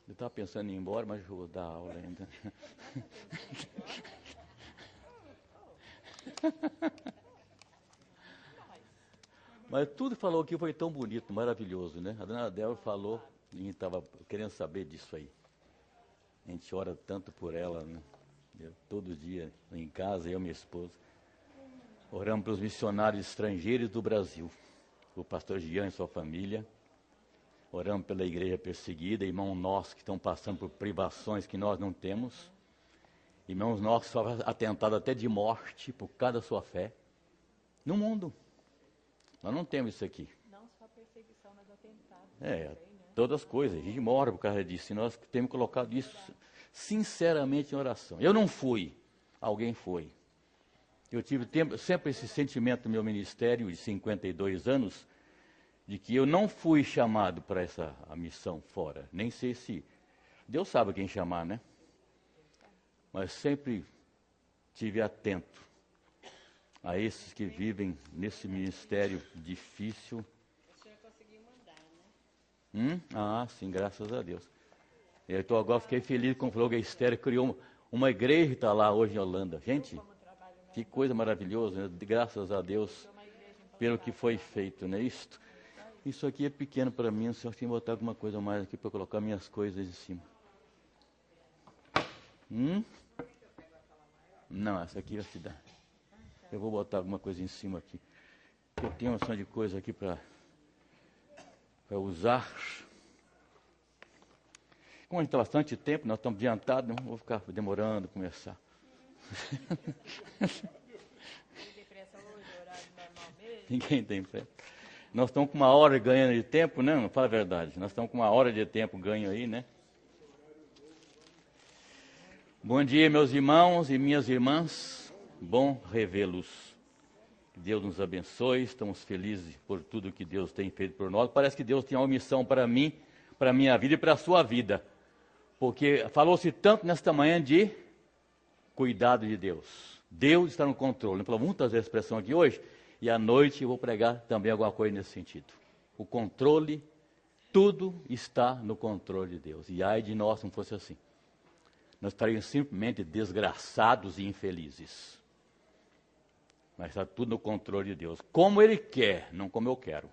Eu estava pensando em ir embora, mas eu vou dar aula ainda. Mas tudo falou aqui foi tão bonito, maravilhoso, né? A dona Adel falou, e estava querendo saber disso aí. A gente ora tanto por ela, né? Todo dia, em casa, eu e minha esposa. Oramos pelos missionários estrangeiros do Brasil. O pastor Jean e sua família. Oramos pela igreja perseguida, irmãos nossos que estão passando por privações que nós não temos. Irmãos nossos que foram atentados até de morte por causa da sua fé. No mundo. Nós não temos isso aqui. Não só perseguição, mas atentado. Também, né? Todas as coisas. A gente morre por causa disso. E nós temos colocado isso sinceramente em oração. Eu não fui. Alguém foi. Eu tive sempre esse sentimento no meu ministério de 52 anos, de que eu não fui chamado para a missão fora. Nem sei se... Deus sabe quem chamar, né? Mas sempre estive atento a esses que vivem nesse ministério difícil. O senhor conseguiu mandar, né? Ah, sim, graças a Deus. Eu agora fiquei feliz com o falou que a Esther criou uma igreja que está lá hoje em Holanda. Gente, que coisa maravilhosa, né? Graças a Deus pelo que foi feito, né? Isso aqui é pequeno para mim, o senhor tem que botar alguma coisa mais aqui para colocar minhas coisas em cima. Não, essa aqui vai te dar. Eu vou botar alguma coisa em cima aqui. Eu tenho uma opção de coisa aqui para usar. Como a gente está bastante tempo, nós estamos adiantados, não vou ficar demorando a começar. Ninguém tem pressa. Nós estamos com uma hora ganhando de tempo, né? Não fala a verdade. Nós estamos com uma hora de tempo ganho aí, né? Bom dia, meus irmãos e minhas irmãs. Bom revê-los. Que Deus nos abençoe. Estamos felizes por tudo que Deus tem feito por nós. Parece que Deus tem uma missão para mim, para a minha vida e para a sua vida. Porque falou-se tanto nesta manhã de cuidado de Deus. Deus está no controle. Falou muitas vezes a expressão aqui hoje. E à noite eu vou pregar também alguma coisa nesse sentido. O controle, tudo está no controle de Deus. E ai de nós se não fosse assim. Nós estaríamos simplesmente desgraçados e infelizes. Mas está tudo no controle de Deus. Como Ele quer, não como eu quero.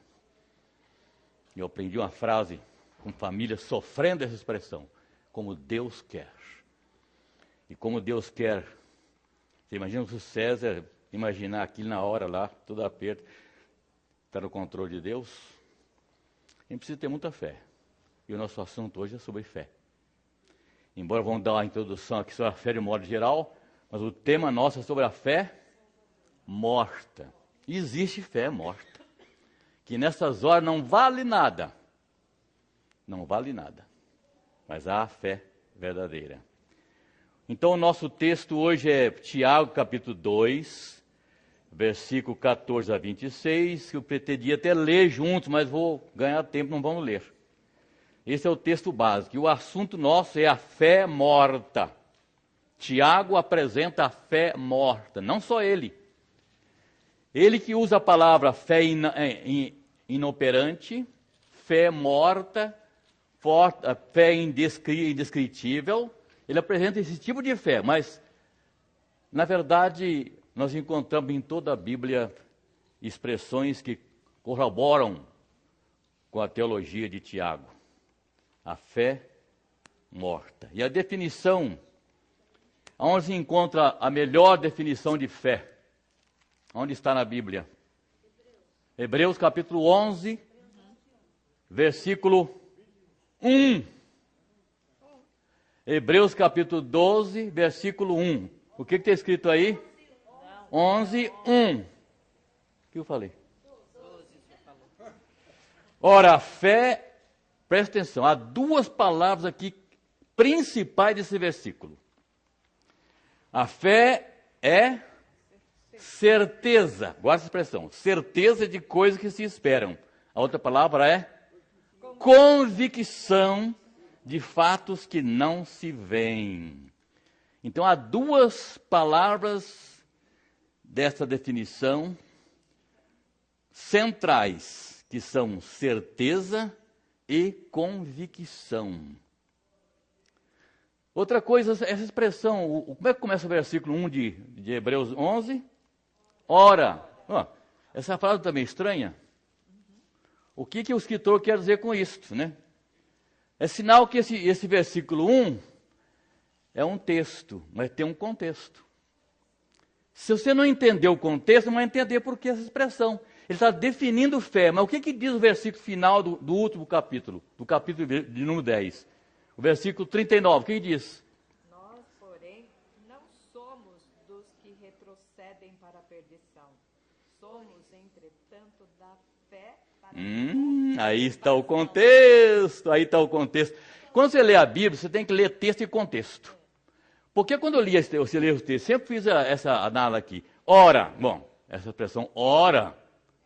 Eu aprendi uma frase com família sofrendo essa expressão. Como Deus quer. E como Deus quer. Você imagina se o César imaginar aquilo na hora lá, tudo aperto. Está no controle de Deus. A gente precisa ter muita fé. E o nosso assunto hoje é sobre fé. Embora vamos dar uma introdução aqui sobre a fé de modo geral, mas o tema nosso é sobre a fé morta. Existe fé morta, que nessas horas não vale nada. Não vale nada. Mas há a fé verdadeira. Então o nosso texto hoje é Tiago capítulo 2, versículo 14 a 26, que eu pretendia até ler juntos, mas vou ganhar tempo, não vamos ler. Esse é o texto básico. E o assunto nosso é a fé morta. Tiago apresenta a fé morta. Não só ele. Ele que usa a palavra fé inoperante, fé morta, fé indescritível. Ele apresenta esse tipo de fé. Mas, na verdade, nós encontramos em toda a Bíblia expressões que corroboram com a teologia de Tiago. A fé morta. E a definição, onde se encontra a melhor definição de fé? Onde está na Bíblia? Hebreus capítulo 11, versículo 1. Hebreus capítulo 12, versículo 1. O que está escrito aí? 11, 1. O que eu falei? Ora, a fé... Presta atenção, há duas palavras aqui principais desse versículo. A fé é certeza, guarda essa expressão, certeza de coisas que se esperam. A outra palavra é convicção de fatos que não se veem. Então há duas palavras dessa definição centrais, que são certeza e convicção. Outra coisa, essa expressão, como é que começa o versículo 1 de Hebreus 11? Ora. Essa frase também é estranha. O que o escritor quer dizer com isso, né? É sinal que esse versículo 1 é um texto, mas tem um contexto. Se você não entender o contexto, não vai entender por que essa expressão. Ele está definindo fé, mas o que diz o versículo final do último capítulo, do capítulo de número 10? O versículo 39, o que diz? Nós, porém, não somos dos que retrocedem para a perdição. Somos, entretanto, da fé para a aí está o contexto, Quando você lê a Bíblia, você tem que ler texto e contexto. Porque quando eu li você lê o texto, sempre fiz essa análise aqui. Ora, bom, essa expressão ora,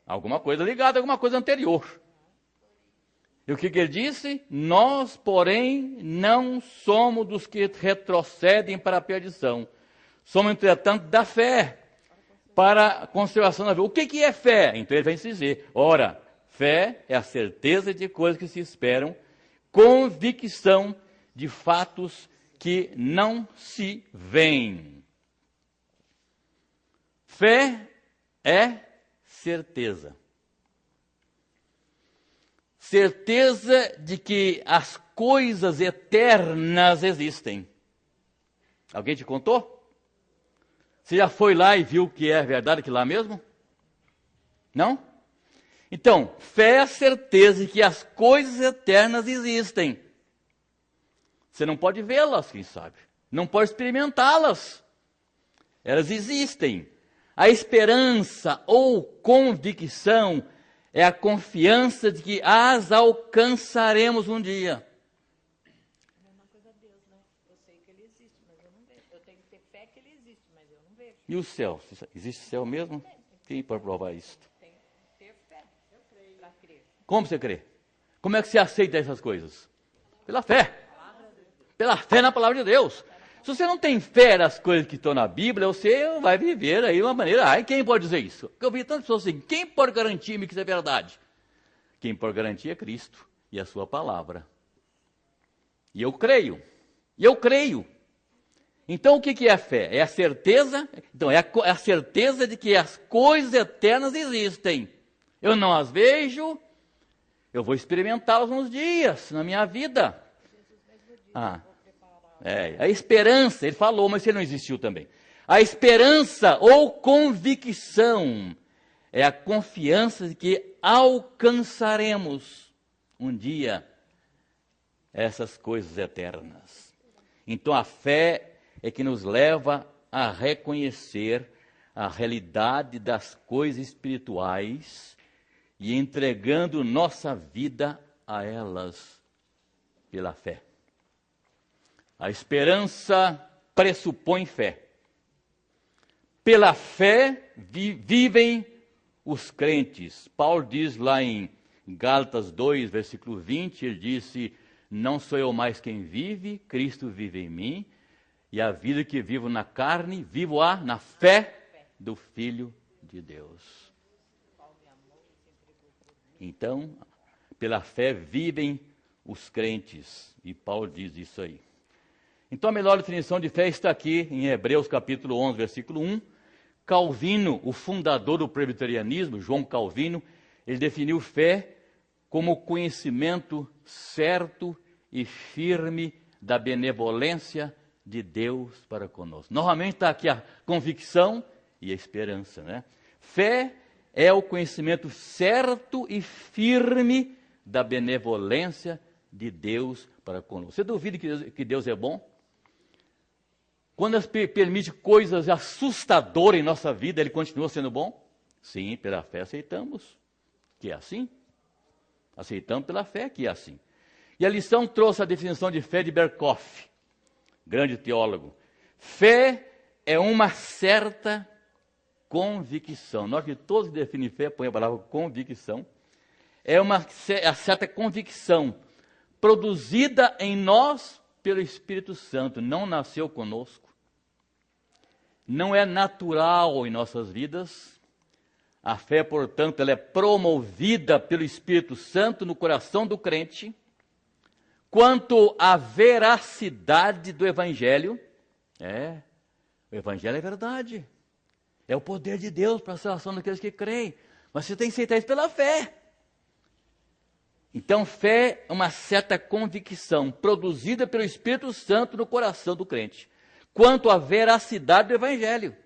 alguma coisa ligada a alguma coisa anterior. E o que ele disse? Nós, porém, não somos dos que retrocedem para a perdição. Somos, entretanto, da fé para a conservação da vida. O que é fé? Então ele vai se dizer, ora, fé é a certeza de coisas que se esperam, convicção de fatos que não se veem. Fé é certeza. Certeza de que as coisas eternas existem. Alguém te contou? Você já foi lá e viu que é verdade aquilo lá mesmo? Não? Então, fé é a certeza de que as coisas eternas existem. Você não pode vê-las, quem sabe. Não pode experimentá-las. Elas existem. A esperança ou convicção é a confiança de que as alcançaremos um dia. É uma coisa a Deus, né? Eu sei que ele existe, mas eu não vejo. Eu tenho que ter fé que ele existe, mas eu não vejo. E o céu? Existe céu mesmo? Quem pode provar isso? Tem que ter fé. Eu creio. Para crer. Como você crê? Como é que você aceita essas coisas? Pela fé. Pela fé na palavra de Deus. Se você não tem fé nas coisas que estão na Bíblia, você vai viver aí de uma maneira... quem pode dizer isso? Porque eu vi tantas pessoas assim, quem pode garantir-me que isso é verdade? Quem pode garantir é Cristo e a sua palavra. E eu creio. Então o que é a fé? É a certeza... Então, é a certeza de que as coisas eternas existem. Eu não as vejo, eu vou experimentá-las uns dias na minha vida. A esperança, ele falou, mas ele não existiu também. A esperança ou convicção é a confiança de que alcançaremos um dia essas coisas eternas. Então a fé é que nos leva a reconhecer a realidade das coisas espirituais e entregando nossa vida a elas pela fé. A esperança pressupõe fé. Pela fé vivem os crentes. Paulo diz lá em Gálatas 2, versículo 20, ele disse, não sou eu mais quem vive, Cristo vive em mim, e a vida que vivo na carne, vivo-a na fé do Filho de Deus. Então, pela fé vivem os crentes, e Paulo diz isso aí. Então a melhor definição de fé está aqui em Hebreus capítulo 11, versículo 1. Calvino, o fundador do presbiterianismo, João Calvino, ele definiu fé como conhecimento certo e firme da benevolência de Deus para conosco. Novamente está aqui a convicção e a esperança, né? Fé é o conhecimento certo e firme da benevolência de Deus para conosco. Você duvida que Deus é bom? Quando Ele permite coisas assustadoras em nossa vida, Ele continua sendo bom? Sim, pela fé aceitamos que é assim. Aceitamos pela fé que é assim. E a lição trouxe a definição de fé de Berkhoff, grande teólogo. Fé é uma certa convicção. Nós que todos que definem fé põem a palavra convicção. É a certa convicção produzida em nós pelo Espírito Santo. Não nasceu conosco. Não é natural em nossas vidas. A fé, portanto, ela é promovida pelo Espírito Santo no coração do crente, quanto à veracidade do Evangelho. O Evangelho é verdade. É o poder de Deus para a salvação daqueles que creem. Mas você tem que aceitar isso pela fé. Então, fé é uma certa convicção produzida pelo Espírito Santo no coração do crente, quanto à veracidade do Evangelho.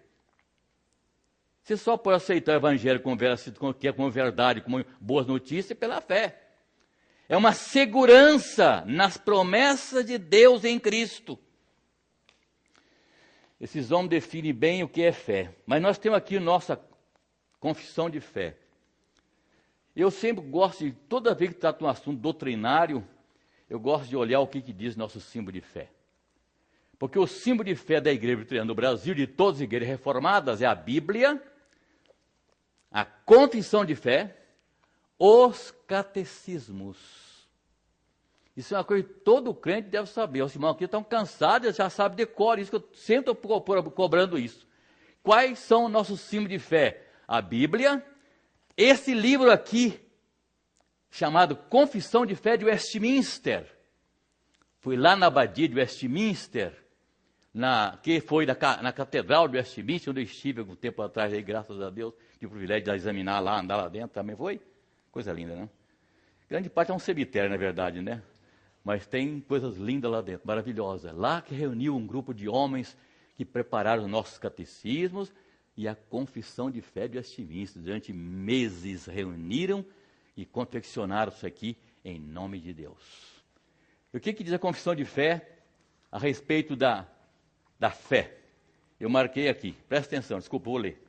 Você só pode aceitar o Evangelho como verdade, como boas notícias, pela fé. É uma segurança nas promessas de Deus em Cristo. Esses homens definem bem o que é fé. Mas nós temos aqui nossa confissão de fé. Eu sempre gosto, toda vez que trata um assunto doutrinário, eu gosto de olhar o que diz nosso símbolo de fé. Porque o símbolo de fé da Igreja Luterana do Brasil, de todas as igrejas reformadas, é a Bíblia, a confissão de fé, os catecismos. Isso é uma coisa que todo crente deve saber. Os irmãos aqui estão cansados, já sabem de cor, isso que eu sempre estou cobrando isso. Quais são os nossos símbolos de fé? A Bíblia, esse livro aqui, chamado Confissão de Fé de Westminster. Fui lá na abadia de Westminster, que foi na Catedral de Westminster, onde eu estive algum tempo atrás, aí, graças a Deus, tive o privilégio de examinar lá, andar lá dentro também, foi? Coisa linda, né? Grande parte é um cemitério, na verdade, né? Mas tem coisas lindas lá dentro, maravilhosas. Lá que reuniu um grupo de homens que prepararam os nossos catecismos e a confissão de fé de Westminster. Durante meses reuniram e confeccionaram isso aqui em nome de Deus. E o que diz a confissão de fé a respeito da fé? Eu marquei aqui, presta atenção, desculpa, vou ler.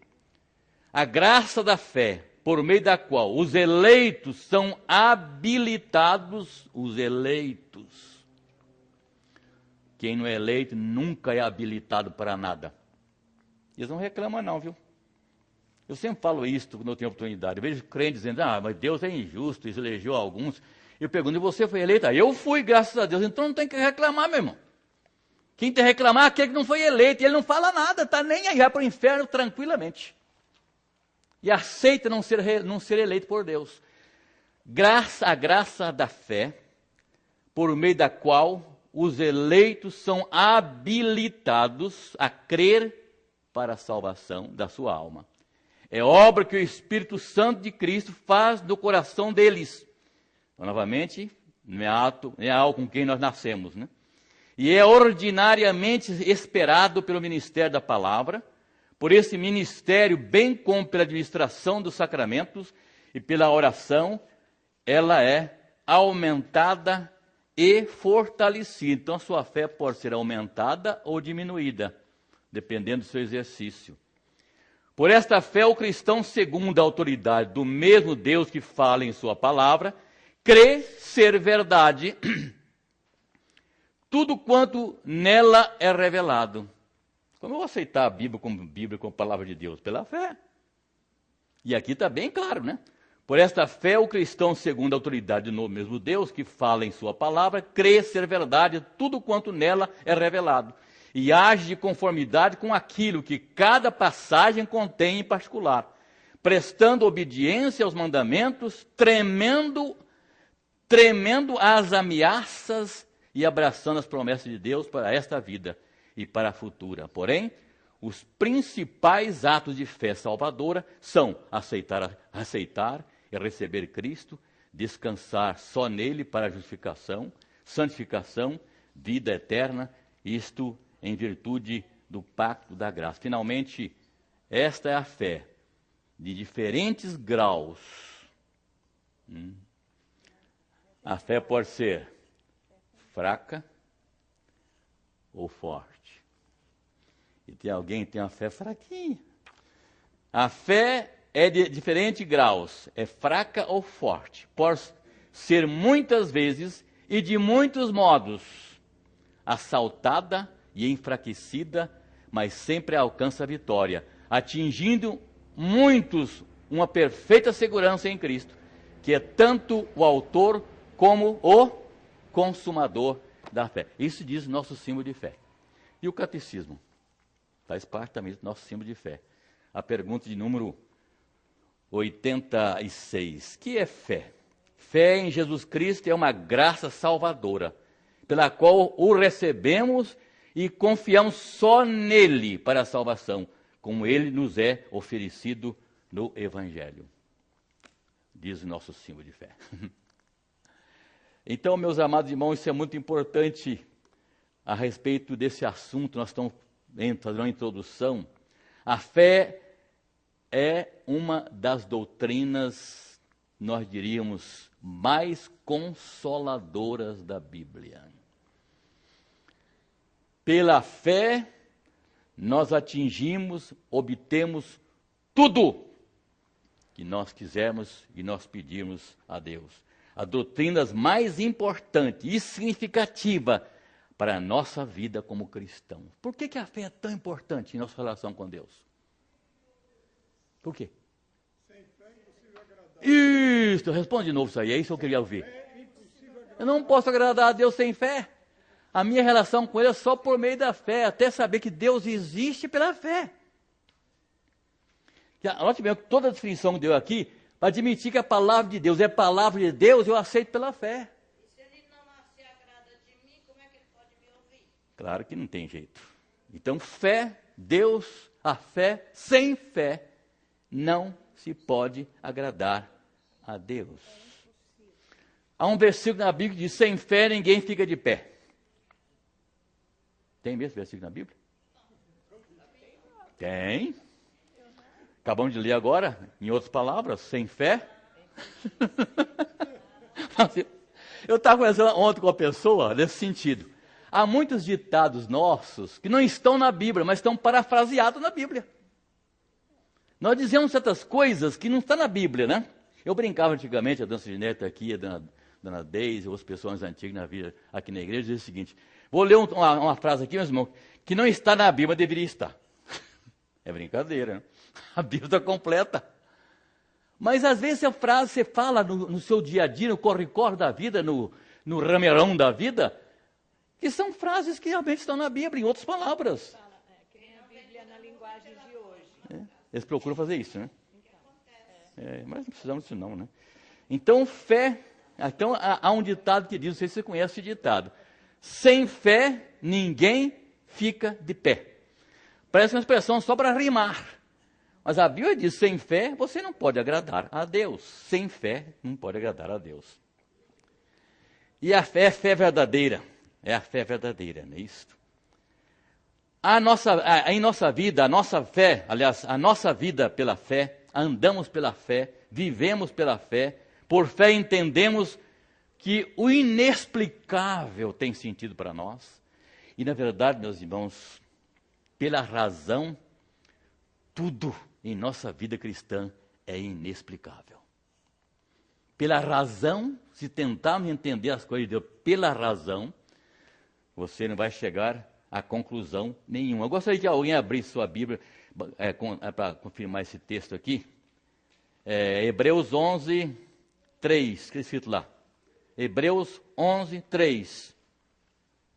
A graça da fé, por meio da qual os eleitos são habilitados, os eleitos. Quem não é eleito nunca é habilitado para nada. Eles não reclamam não, viu? Eu sempre falo isso quando eu tenho oportunidade. Eu vejo crentes dizendo, mas Deus é injusto, isso elegeu alguns. Eu pergunto, e você foi eleito? Eu fui, graças a Deus. Então não tem que reclamar, meu irmão. Quem tem que reclamar é aquele que não foi eleito. E ele não fala nada, está nem aí, vai para o inferno tranquilamente. E aceita não ser eleito por Deus. A graça da fé, por meio da qual os eleitos são habilitados a crer para a salvação da sua alma. É obra que o Espírito Santo de Cristo faz no coração deles. Então, novamente, não é algo com quem nós nascemos, né? E é ordinariamente esperado pelo ministério da palavra, por esse ministério, bem como pela administração dos sacramentos e pela oração, ela é aumentada e fortalecida. Então, a sua fé pode ser aumentada ou diminuída, dependendo do seu exercício. Por esta fé, o cristão, segundo a autoridade do mesmo Deus que fala em sua palavra, crê ser verdade tudo quanto nela é revelado. Como eu vou aceitar a Bíblia como palavra de Deus? Pela fé. E aqui está bem claro, né? Por esta fé, o cristão, segundo a autoridade do mesmo Deus que fala em sua palavra, crê ser verdade tudo quanto nela é revelado. E age de conformidade com aquilo que cada passagem contém em particular, prestando obediência aos mandamentos, tremendo às ameaças e abraçando as promessas de Deus para esta vida e para a futura. Porém, os principais atos de fé salvadora são aceitar e receber Cristo, descansar só nele para a justificação, santificação, vida eterna, isto em virtude do pacto da graça. Finalmente, esta é a fé de diferentes graus. A fé pode ser fraca ou forte. E tem alguém que tem uma fé fraquinha. A fé é de diferentes graus, é fraca ou forte. Pode ser muitas vezes e de muitos modos assaltada e enfraquecida, mas sempre alcança a vitória, atingindo muitos uma perfeita segurança em Cristo, que é tanto o autor como o consumador da fé. Isso diz nosso símbolo de fé. E o catecismo? Faz parte também do nosso símbolo de fé. A pergunta de número 86. Que é fé? Fé em Jesus Cristo é uma graça salvadora, pela qual o recebemos e confiamos só nele para a salvação, como ele nos é oferecido no Evangelho. Diz o nosso símbolo de fé. Então, meus amados irmãos, isso é muito importante a respeito desse assunto. Nós estamos fazendo uma introdução. A fé é uma das doutrinas, nós diríamos, mais consoladoras da Bíblia. Pela fé, nós atingimos, obtemos tudo que nós quisermos e nós pedimos a Deus. As doutrinas mais importantes e significativas para a nossa vida como cristãos. Por que a fé é tão importante em nossa relação com Deus? Por quê? Sem fé é impossível agradar. Isso, responde de novo isso aí, é isso que eu queria ouvir. Eu não posso agradar a Deus sem fé. A minha relação com Ele é só por meio da fé, até saber que Deus existe pela fé. Note bem que toda a definição que deu aqui, para admitir que a palavra de Deus é palavra de Deus, eu aceito pela fé. E se ele não se agrada de mim, como é que ele pode me ouvir? Claro que não tem jeito. Então, fé, Deus, a fé, sem fé, não se pode agradar a Deus. Há um versículo na Bíblia que diz, sem fé ninguém fica de pé. Tem mesmo versículo na Bíblia? Tem. Acabamos de ler agora, em outras palavras, sem fé. Eu estava conversando ontem com uma pessoa nesse sentido. Há muitos ditados nossos que não estão na Bíblia, mas estão parafraseados na Bíblia. Nós dizemos certas coisas que não estão na Bíblia, né? Eu brincava antigamente, a Dona Ginete aqui, a Dona Deise, outras pessoas antigas na vida, aqui na igreja, dizia o seguinte, vou ler uma frase aqui, meus irmãos, que não está na Bíblia, deveria estar. É brincadeira, né? A Bíblia está completa. Mas às vezes a frase você fala no seu dia a dia, no corre-corre da vida, no rameirão da vida, que são frases que realmente estão na Bíblia, em outras palavras. Que nem a Bíblia na linguagem de hoje. Eles procuram fazer isso, né? Mas não precisamos disso não, né? Então, fé... Então, há um ditado que diz, não sei se você conhece esse ditado, sem fé, ninguém fica de pé. Parece uma expressão só para rimar. Mas a Bíblia diz, sem fé, você não pode agradar a Deus. Sem fé, não pode agradar a Deus. E a fé é fé verdadeira. É a fé verdadeira, não é isso? Em nossa vida, a nossa fé, aliás, a nossa vida pela fé, andamos pela fé, vivemos pela fé, por fé entendemos que o inexplicável tem sentido para nós. E na verdade, meus irmãos, pela razão, tudo em nossa vida cristã é inexplicável. Pela razão, se tentarmos entender as coisas de Deus pela razão, você não vai chegar a conclusão nenhuma. Eu gostaria que alguém abrisse sua Bíblia para confirmar esse texto aqui. Hebreus 11, 3, que é escrito lá. Hebreus 11, 3.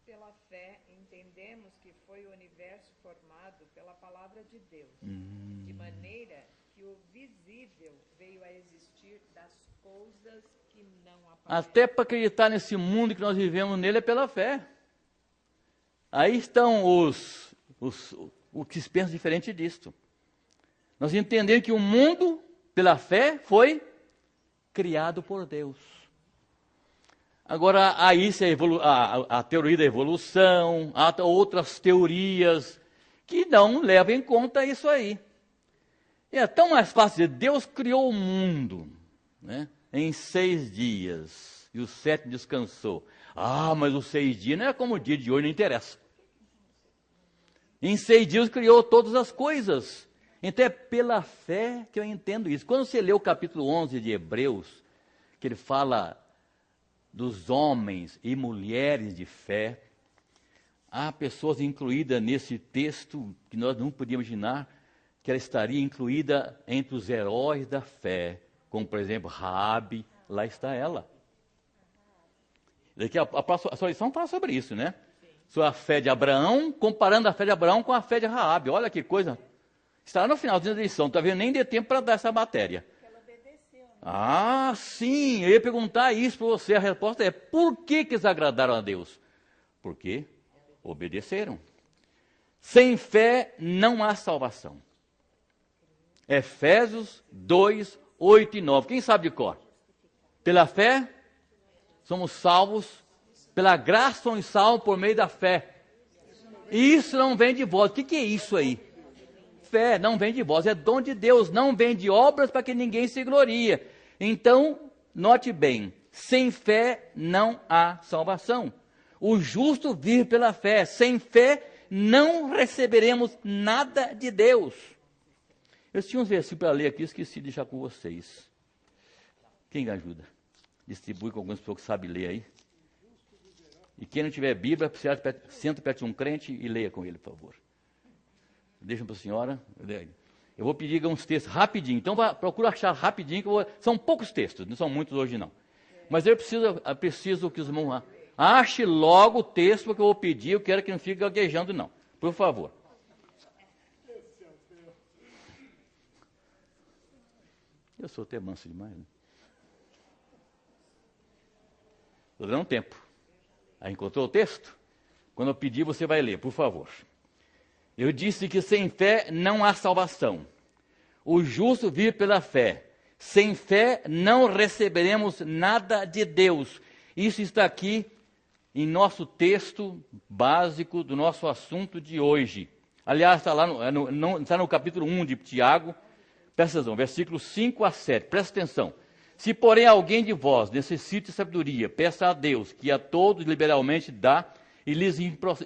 Pela fé, entendemos que foi o universo formado pela palavra de Deus, de maneira que o visível veio a existir das coisas que não aparecem. Até para acreditar nesse mundo que nós vivemos nele é pela fé. Aí estão os que pensam diferente disto. Nós entendemos que o mundo, pela fé, foi criado por Deus. Agora, aí a teoria da evolução, há outras teorias que não levam em conta isso aí. E é tão mais fácil dizer, Deus criou o mundo, né, em 6 dias, e o 7 descansou. Mas os 6 dias não é como o dia de hoje, não interessa. Em 6 dias criou todas as coisas. Então é pela fé que eu entendo isso. Quando você lê o capítulo 11 de Hebreus, que ele fala dos homens e mulheres de fé, há pessoas incluídas nesse texto que nós não podíamos imaginar que ela estaria incluída entre os heróis da fé, como por exemplo Raabe, lá está ela. Daqui a sua lição fala sobre isso, né? Sobre a fé de Abraão, comparando a fé de Abraão com a fé de Raabe. Olha que coisa. Está lá no final da lição, está vendo? Nem deu tempo para dar essa matéria. Ela obedeceu, né? Sim, eu ia perguntar isso para você. A resposta é, por que eles agradaram a Deus? porque obedeceram. Sem fé não há salvação. Efésios 2, 8 e 9. Quem sabe de cor? Pela fé somos salvos, pela graça somos salvos por meio da fé. Isso não vem de vós. O que é isso aí? Fé não vem de vós, é dom de Deus, não vem de obras para que ninguém se glorie. Então, note bem, sem fé não há salvação. O justo vive pela fé, sem fé não receberemos nada de Deus. Eu tinha uns versículos para ler aqui, esqueci de deixar com vocês. Quem me ajuda? Distribui com algumas pessoas que sabem ler aí. E quem não tiver Bíblia, senta perto de um crente e leia com ele, por favor. Deixa para a senhora. Eu vou pedir uns textos rapidinho. Então, procura achar rapidinho. São poucos textos, não são muitos hoje não. Mas eu preciso que os irmãos ache logo o texto que eu vou pedir. Eu quero que não fique gaguejando, não. Por favor. Eu sou até manso demais, né? Estou dando um tempo. Aí encontrou o texto? Quando eu pedir, você vai ler, por favor. Eu disse que sem fé não há salvação. O justo vive pela fé. Sem fé não receberemos nada de Deus. Isso está aqui em nosso texto básico do nosso assunto de hoje. Aliás, está lá está no capítulo 1 de Tiago. Presta atenção, versículos 5 a 7. Presta atenção. Se, porém, alguém de vós necessite sabedoria, peça a Deus, que a todos liberalmente dá, e lhes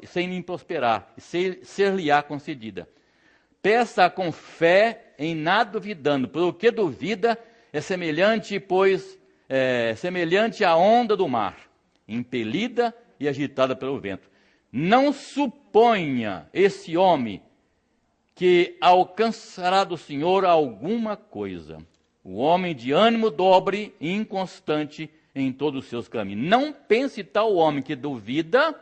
sem lhe prosperar, e ser-lhe-á concedida. Peça com fé, em nada duvidando, pois o que duvida é semelhante, semelhante à onda do mar, impelida e agitada pelo vento. Não suponha esse homem que alcançará do Senhor alguma coisa. O homem de ânimo dobre e inconstante em todos os seus caminhos. Não pense tal homem que duvida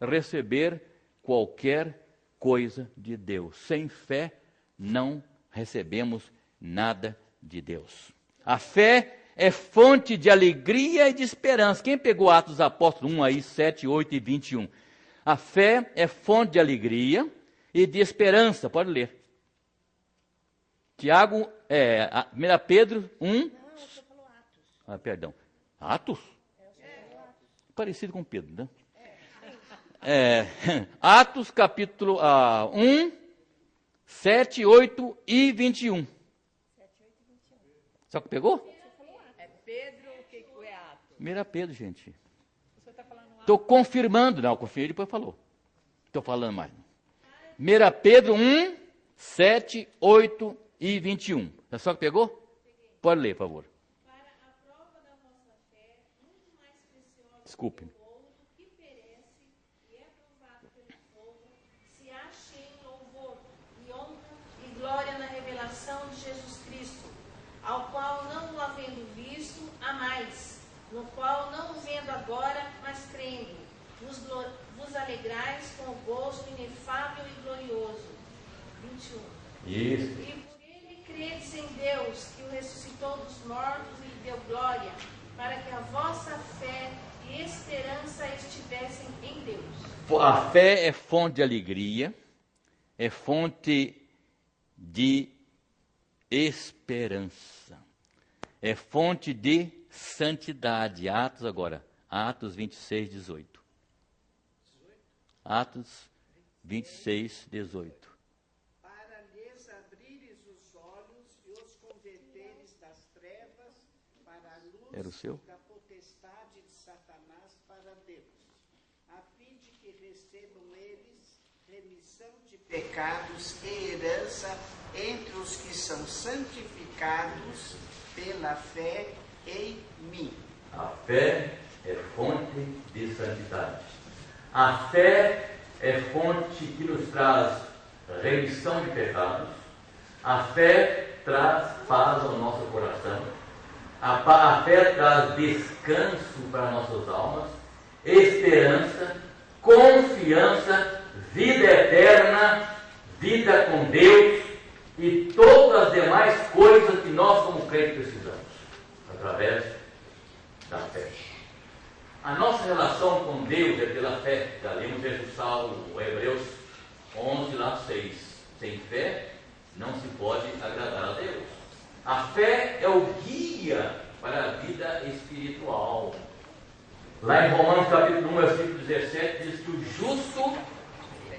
receber qualquer coisa de Deus. Sem fé não recebemos nada de Deus. A fé é fonte de alegria e de esperança. Quem pegou Atos dos Apóstolos 1 aí, 7, 8 e 21? A fé é fonte de alegria e de esperança. Pode ler. Tiago, 1 Pedro 1. Perdão. Atos? Parecido com Pedro, né? Atos, capítulo 1, 7, 8 e 21. Só que pegou? É Pedro, o que é Atos? 1 Pedro, gente. Você está falando Atos? Estou confirmando. Não, confirmei, depois falou. Estou falando mais. 1 Pedro 1, 7, 8 e 21. Só que pegou? Pode ler, por favor. Para a prova da vossa fé, muito mais preciosa Desculpe. do que o ouro que perece e é provado pelo fogo, se ache em louvor e honra e glória na revelação de Jesus Cristo, ao qual não o havendo visto, amais, no qual não o vendo agora, mas crendo, vos alegrais com o gozo inefável e glorioso. 21. Isso. E por ele credes em Deus, que o ressuscitou dos mortos e lhe deu glória, para que a vossa fé e esperança estivessem em Deus. A fé é fonte de alegria, é fonte de esperança, é fonte de santidade. Atos agora, Atos 26, 18. Atos 26, 18. Para lhes abrires os olhos e os converteres das trevas para a luz Era o seu? da potestade de Satanás para Deus, a fim de que recebam eles remissão de pecados e herança entre os que são santificados pela fé em mim. A fé é fonte de santidade. A fé é fonte que nos traz remissão de pecados. A fé traz paz ao nosso coração. A fé traz descanso para nossas almas, esperança, confiança, vida eterna, vida com Deus e todas as demais coisas que nós como crentes precisamos, através da fé. A nossa relação com Deus é pela fé. Já lemos esse salmo, Hebreus 11, lá 6. Sem fé não se pode agradar a Deus. A fé é o guia para a vida espiritual. Lá em Romanos capítulo 1, versículo 17, diz que o justo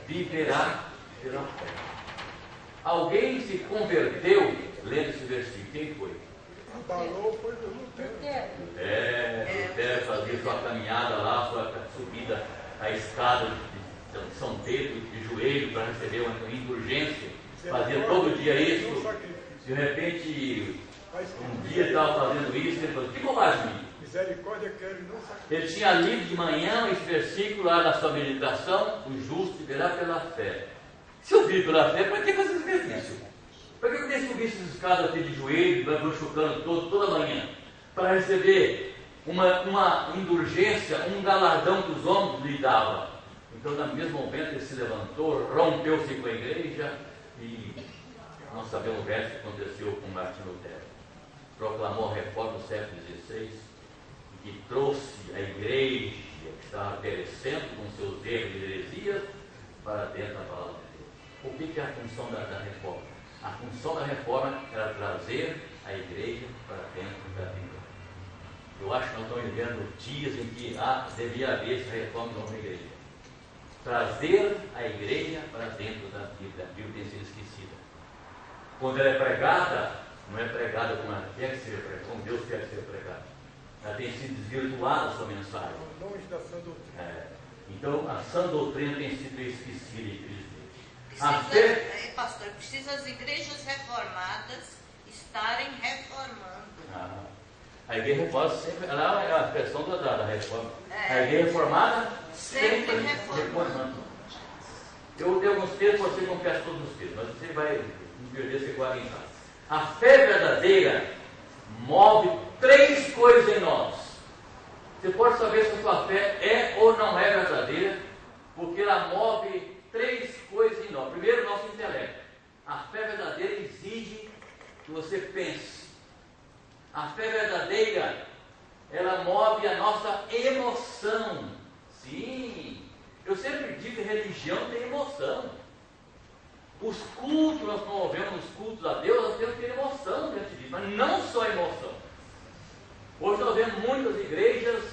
viverá pela fé. Alguém se converteu lendo esse versículo. Quem foi? Falou, foi do Lutero. Lutero fazia sua caminhada lá, sua subida à escada de São Pedro, de joelho, para receber uma indulgência. Fazia todo dia isso. De repente, um dia estava fazendo isso, ele falou: que bobagem! Misericórdia quero e não sacrifício. Ele tinha lido de manhã esse versículo lá na sua meditação: o justo viverá pela fé. Se eu vivo pela fé, para que fazer esse exercício? Para que eu tenho que subir essas escadas aqui de joelho, machucando toda manhã? Para receber uma indulgência, um galardão que os homens lhe davam. Então, no mesmo momento, ele se levantou, rompeu-se com a igreja e nós sabemos o verso que aconteceu com Martim Lutero. Proclamou a reforma do século XVI, que trouxe a igreja que estava perecendo com seus erros e heresias para dentro da palavra de Deus. O que é a função da reforma? A função da reforma era trazer a igreja para dentro da vida. Eu acho que nós estamos vivendo dias em que devia haver essa reforma de uma igreja. Trazer a igreja para dentro da Bíblia. A Bíblia tem sido esquecida. Quando ela é pregada, não é pregada como ela quer ser pregada, como Deus quer ser pregada. Ela tem sido desvirtuada a sua mensagem. Longe da sã doutrina. Então, a sã doutrina tem sido esquecida em Cristo. Pastor, precisa as igrejas reformadas estarem reformando. A igreja reformada sempre, ela é a expressão da reforma. A igreja reformada sempre reformando. Eu tenho alguns textos, você não conhece todos os textos, mas você vai perder esse quadro em casa. A fé verdadeira move 3 coisas em nós. Você pode saber se a sua fé é ou não é verdadeira, porque ela move 3 coisas em nós. Primeiro, o nosso intelecto. A fé verdadeira exige que você pense. A fé verdadeira, ela move a nossa emoção. Sim, eu sempre digo que religião tem emoção. Os cultos, nós promovemos os cultos a Deus, nós temos que ter emoção diante disso, mas não só emoção. Hoje nós vemos muitas igrejas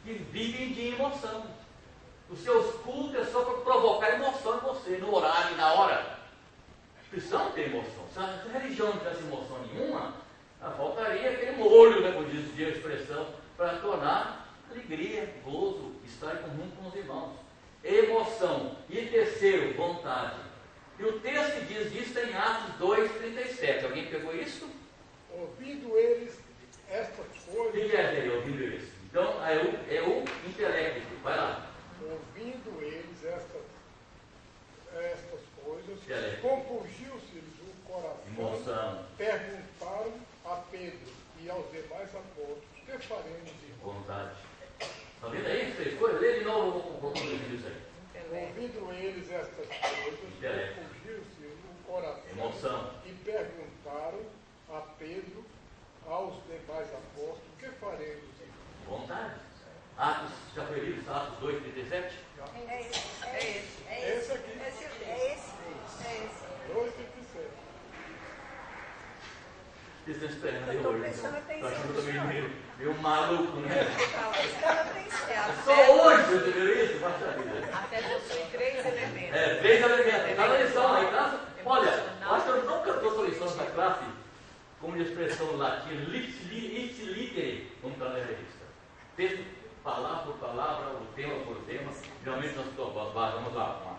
que vivem de emoção. Os seus cultos é só para provocar emoção em você, no horário e na hora. O cristão não tem emoção. Se a religião não tivesse emoção nenhuma, faltaria aquele molho, né, como diz a expressão, para tornar alegria, gozo, estar em comum com os irmãos. Emoção. E terceiro, vontade. E o texto que diz isso em Atos 2:37. Alguém pegou isso? Ouvindo eles estas O coisas. que é ter ouvido isso? Então, é o intelecto. Vai lá. Ouvindo eles estas coisas, Intelecto. compungiu-se-lhes o coração. Emoção. Perguntaram a Pedro e aos demais apóstolos: que faremos, irmãos? Vontade. Está vendo aí? 3 coisas? Lê de novo, vou conduzir isso aí. Ouvindo eles estas coisas, Intelecto. compungiu-se o coração. Emoção. E perguntaram a Pedro, aos demais apóstolos: que faremos, irmãos? Vontade. Atos, já foi lido? Atos 2:37? Esse aqui. É esse. 2:37. Vocês estão esperando aí Eu tô hoje. prestando atenção Eu acho que eu no tô senhor. meio maluco, né? Prestando atenção. Só hoje você viu isso? Baixa a vida. Até possui 3 elementos. 3 elementos. Está na lição lá em casa? Olha, eu acho que eu nunca trouxe lição nessa classe, como de expressão latina, ipsiliter, como está na revista. Texto, palavra por palavra, o tema por tema. Geralmente nós vamos lá,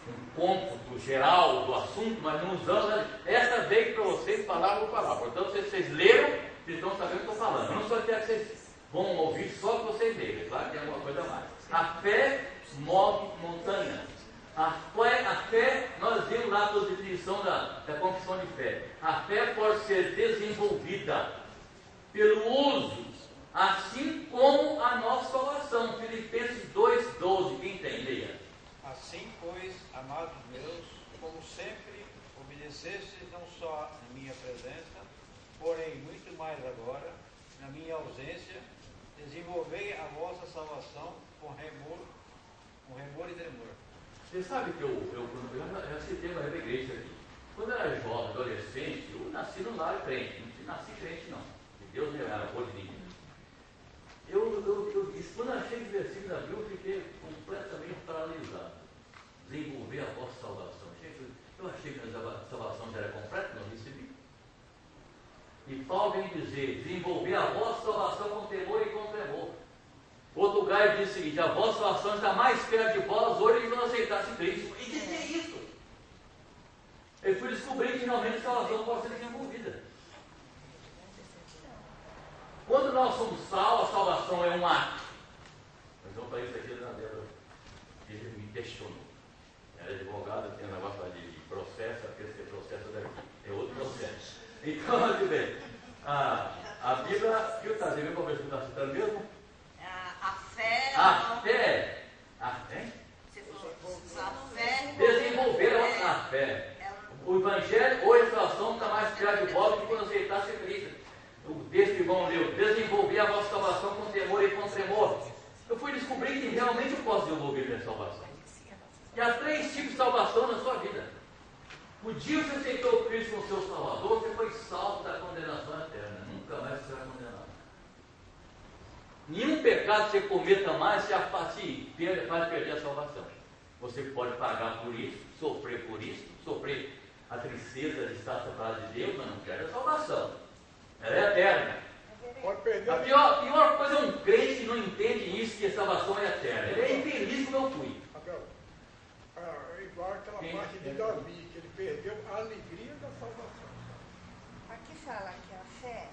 um cômputo geral do assunto, mas não usamos. Essa veio para vocês palavra por palavra. Portanto, se vocês leram, vocês estão sabendo o que eu estou falando. Eu não só quero que vocês vão ouvir só o que vocês leram. Claro que tem alguma coisa a mais. A fé move montanhas. A fé, nós vimos lá a definição da confissão de fé. A fé pode ser desenvolvida pelo uso, assim como a nossa salvação. Filipenses 2:12. Quem tem? Leia. Assim, pois, amados meus, como sempre, obedecestes não só na minha presença, porém muito mais agora, na minha ausência, desenvolvei a vossa salvação com remor e tremor. Você sabe que eu já citei uma igreja aqui. Quando eu era jovem, adolescente, eu nasci num lar crente. Não nasci crente, não. Que Deus me era por de mim. Eu disse, quando eu achei esse versículo da Bíblia, eu fiquei completamente paralisado. Desenvolver a vossa salvação. Eu achei que a salvação já era completa, não recebi. E Paulo vem dizer, desenvolver a vossa salvação com temor e com tremor. Outro lugar diz o seguinte, a vossa salvação está mais perto de vós hoje que não aceitasse Cristo. E que é isso? Eu fui descobrir que realmente a salvação pode ser desenvolvida. Quando nós somos salvos, a salvação é um ato. Mas vamos para isso aqui, ele me questionou. Era advogado, tem um negócio lá de processo, porque esse processo daqui é outro processo. Então, olha bem, a Bíblia, que eu estava dizendo, como eu está citando mesmo? A fé. A fé. Desenvolver a fé. O Evangelho, hoje a salvação está mais perto de vós do que quando aceitasse Cristo. O texto que vão ler, desenvolver a vossa salvação com temor e com tremor. Eu fui descobrir que realmente eu posso desenvolver a minha salvação. E há 3 tipos de salvação na sua vida. O dia que você aceitou Cristo como seu Salvador, você foi salvo da condenação eterna. Nunca mais será condenado. Nenhum pecado que você cometa mais faz perder a salvação. Você pode pagar por isso, sofrer a tristeza de estar separado de Deus, mas não perde a salvação. Ela é eterna. Pode perder. A pior coisa é um crente que não entende isso, que a salvação é eterna. Ele é infeliz como eu fui. Abel, igual aquela parte de Davi, que ele perdeu a alegria da salvação. Aqui fala que a fé,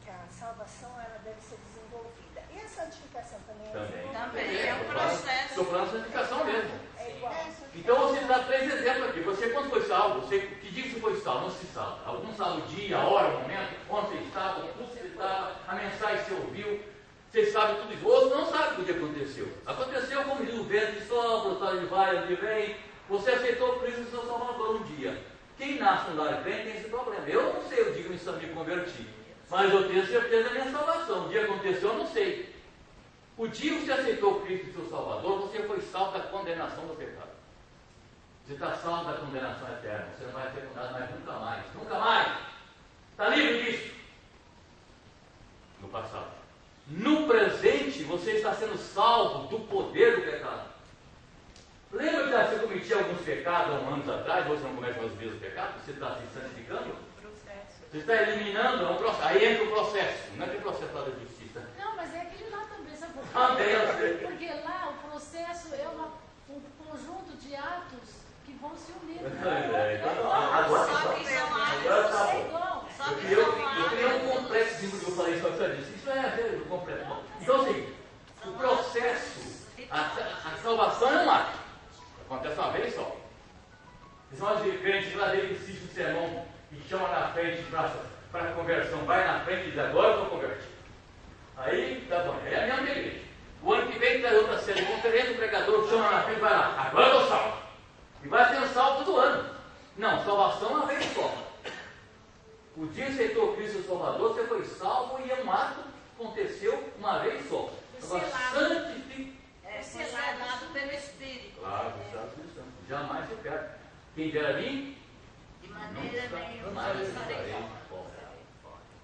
que a salvação, ela deve ser desenvolvida. E a santificação também é desenvolvida? Também é um processo. Estou falando de santificação mesmo. É igual. Então você dá 3 exemplos aqui. Você quando foi salvo, que dia que você foi salvo? Não se salva. Alguns sabem o dia, a hora, o momento, onde você estava, o curso que você estava, a mensagem que você ouviu. Você sabe tudo isso. Outros não sabem o que aconteceu. Aconteceu como diz o vento de sopra, o tal de vai, onde vem. Você aceitou Cristo como seu Salvador um dia. Quem nasce no lar crente tem esse problema. Eu não sei o dia que eu me converti. Mas eu tenho certeza da minha salvação. O dia que aconteceu, eu não sei. O dia que você aceitou Cristo como seu Salvador, você foi salvo da condenação do pecado. Você está salvo da condenação eterna. Você não vai ser condenado mais nunca mais. Nunca mais. Está livre disso. No passado. No presente, você está sendo salvo do poder do pecado. Lembra que você cometia alguns pecados há anos atrás, hoje você não comete mais os mesmos pecados? Você está se santificando? Você está eliminando, aí entra o processo. Não é que o processo lá da justiça. Não, mas é aquele lá também, sabe por quê? Também, eu sei. Porque lá o processo é um conjunto de atos que vão se unir. Agora Só que são atos. É igual. Só que Eu são atos. criei um complexo que eu falei só disso. Isso é complexo. Então, assim, o processo, a salvação é um ato. Acontece uma vez só. São de crentes lá dele que assistem o sermão e chama na frente para conversão. Vai na frente e diz, agora eu estou convertido. Aí, tá bom, é a mesma igreja. O ano que vem traz outra série de conferência, o pregador chama na frente e vai lá, agora eu estou salvo. E vai sendo salvo todo ano. Não, salvação uma vez só. O dia que aceitou Cristo Salvador, você foi salvo e é um ato que aconteceu uma vez só. Agora, santifique. Selado pelo Espírito. Claro, jamais se perde. Quem der a mim, De maneira nenhuma. mais estarei fora.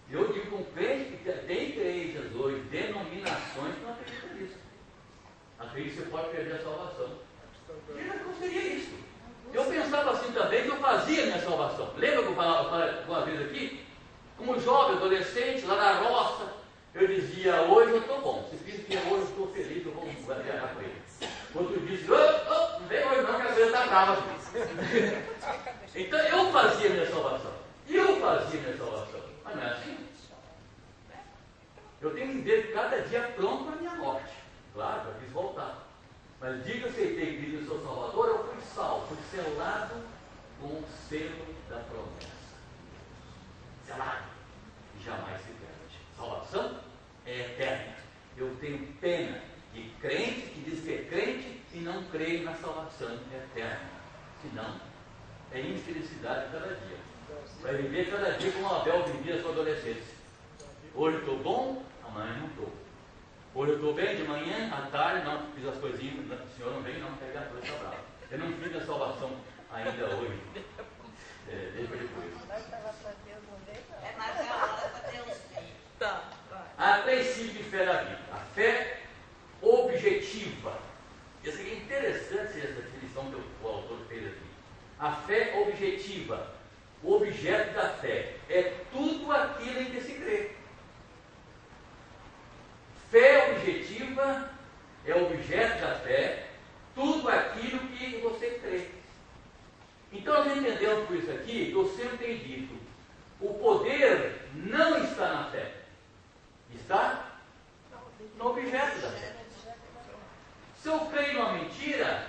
Eu digo com crente que tem igrejas hoje, denominações que não acreditam nisso. Acredito que você pode perder a salvação. Eu seria isso. Eu pensava assim também que eu fazia a minha salvação. Lembra que eu falava uma vez aqui? Como jovem, adolescente, lá na roça, eu dizia, hoje eu estou bom. Se fiz que hoje eu estou feliz, eu vou viajar com ele. Outro dia disse, não vem hoje não, que a coisa está brava. Então eu fazia a minha salvação. Mas não é assim. Eu tenho que viver cada dia pronto para a minha morte. Claro, eu quis voltar. Mas o dia que eu aceitei Cristo seu Salvador, eu fui salvo, fui selado com o selo da promessa. Selado. E jamais se perde. Salvação é eterna. Eu tenho pena de crente que diz que é crente e não crê na salvação eterna. Senão, é infelicidade cada dia. Vai viver cada dia como Abel vivia a sua adolescência. Hoje estou bom, amanhã não estou. Hoje eu estou bem, de manhã, à tarde, não, fiz as coisinhas, o senhor não vem, não, pega a coisa, está bravo. Eu não fiz a salvação ainda hoje. Deixa depois. Mas é a hora para Deus vir. Tá, vai. Há 3 tipos de fé da Bíblia. A fé objetiva. Essa aqui é interessante, essa definição que o autor fez aqui. A fé objetiva, o objeto da fé, é tudo aquilo em que se crê. Fé objetiva é o objeto da fé, tudo aquilo que você crê. Então nós entendemos por isso aqui, que eu sempre tenho dito, o poder não está na fé, está no objeto da fé. Se eu creio numa mentira,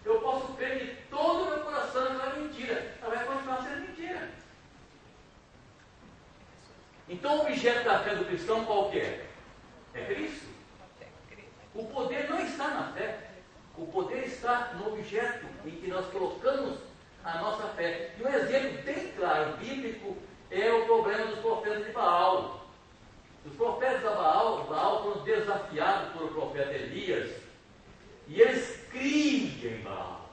eu posso crer de todo o meu coração naquela mentira, ela vai continuar sendo mentira. Então o objeto da fé do cristão qual que é? É Cristo. O poder não está na fé, o poder está no objeto em que nós colocamos a nossa fé. E um exemplo bem claro, bíblico, é o problema dos profetas de Baal. Os profetas de Baal foram desafiados por o profeta Elias, e eles criam em Baal.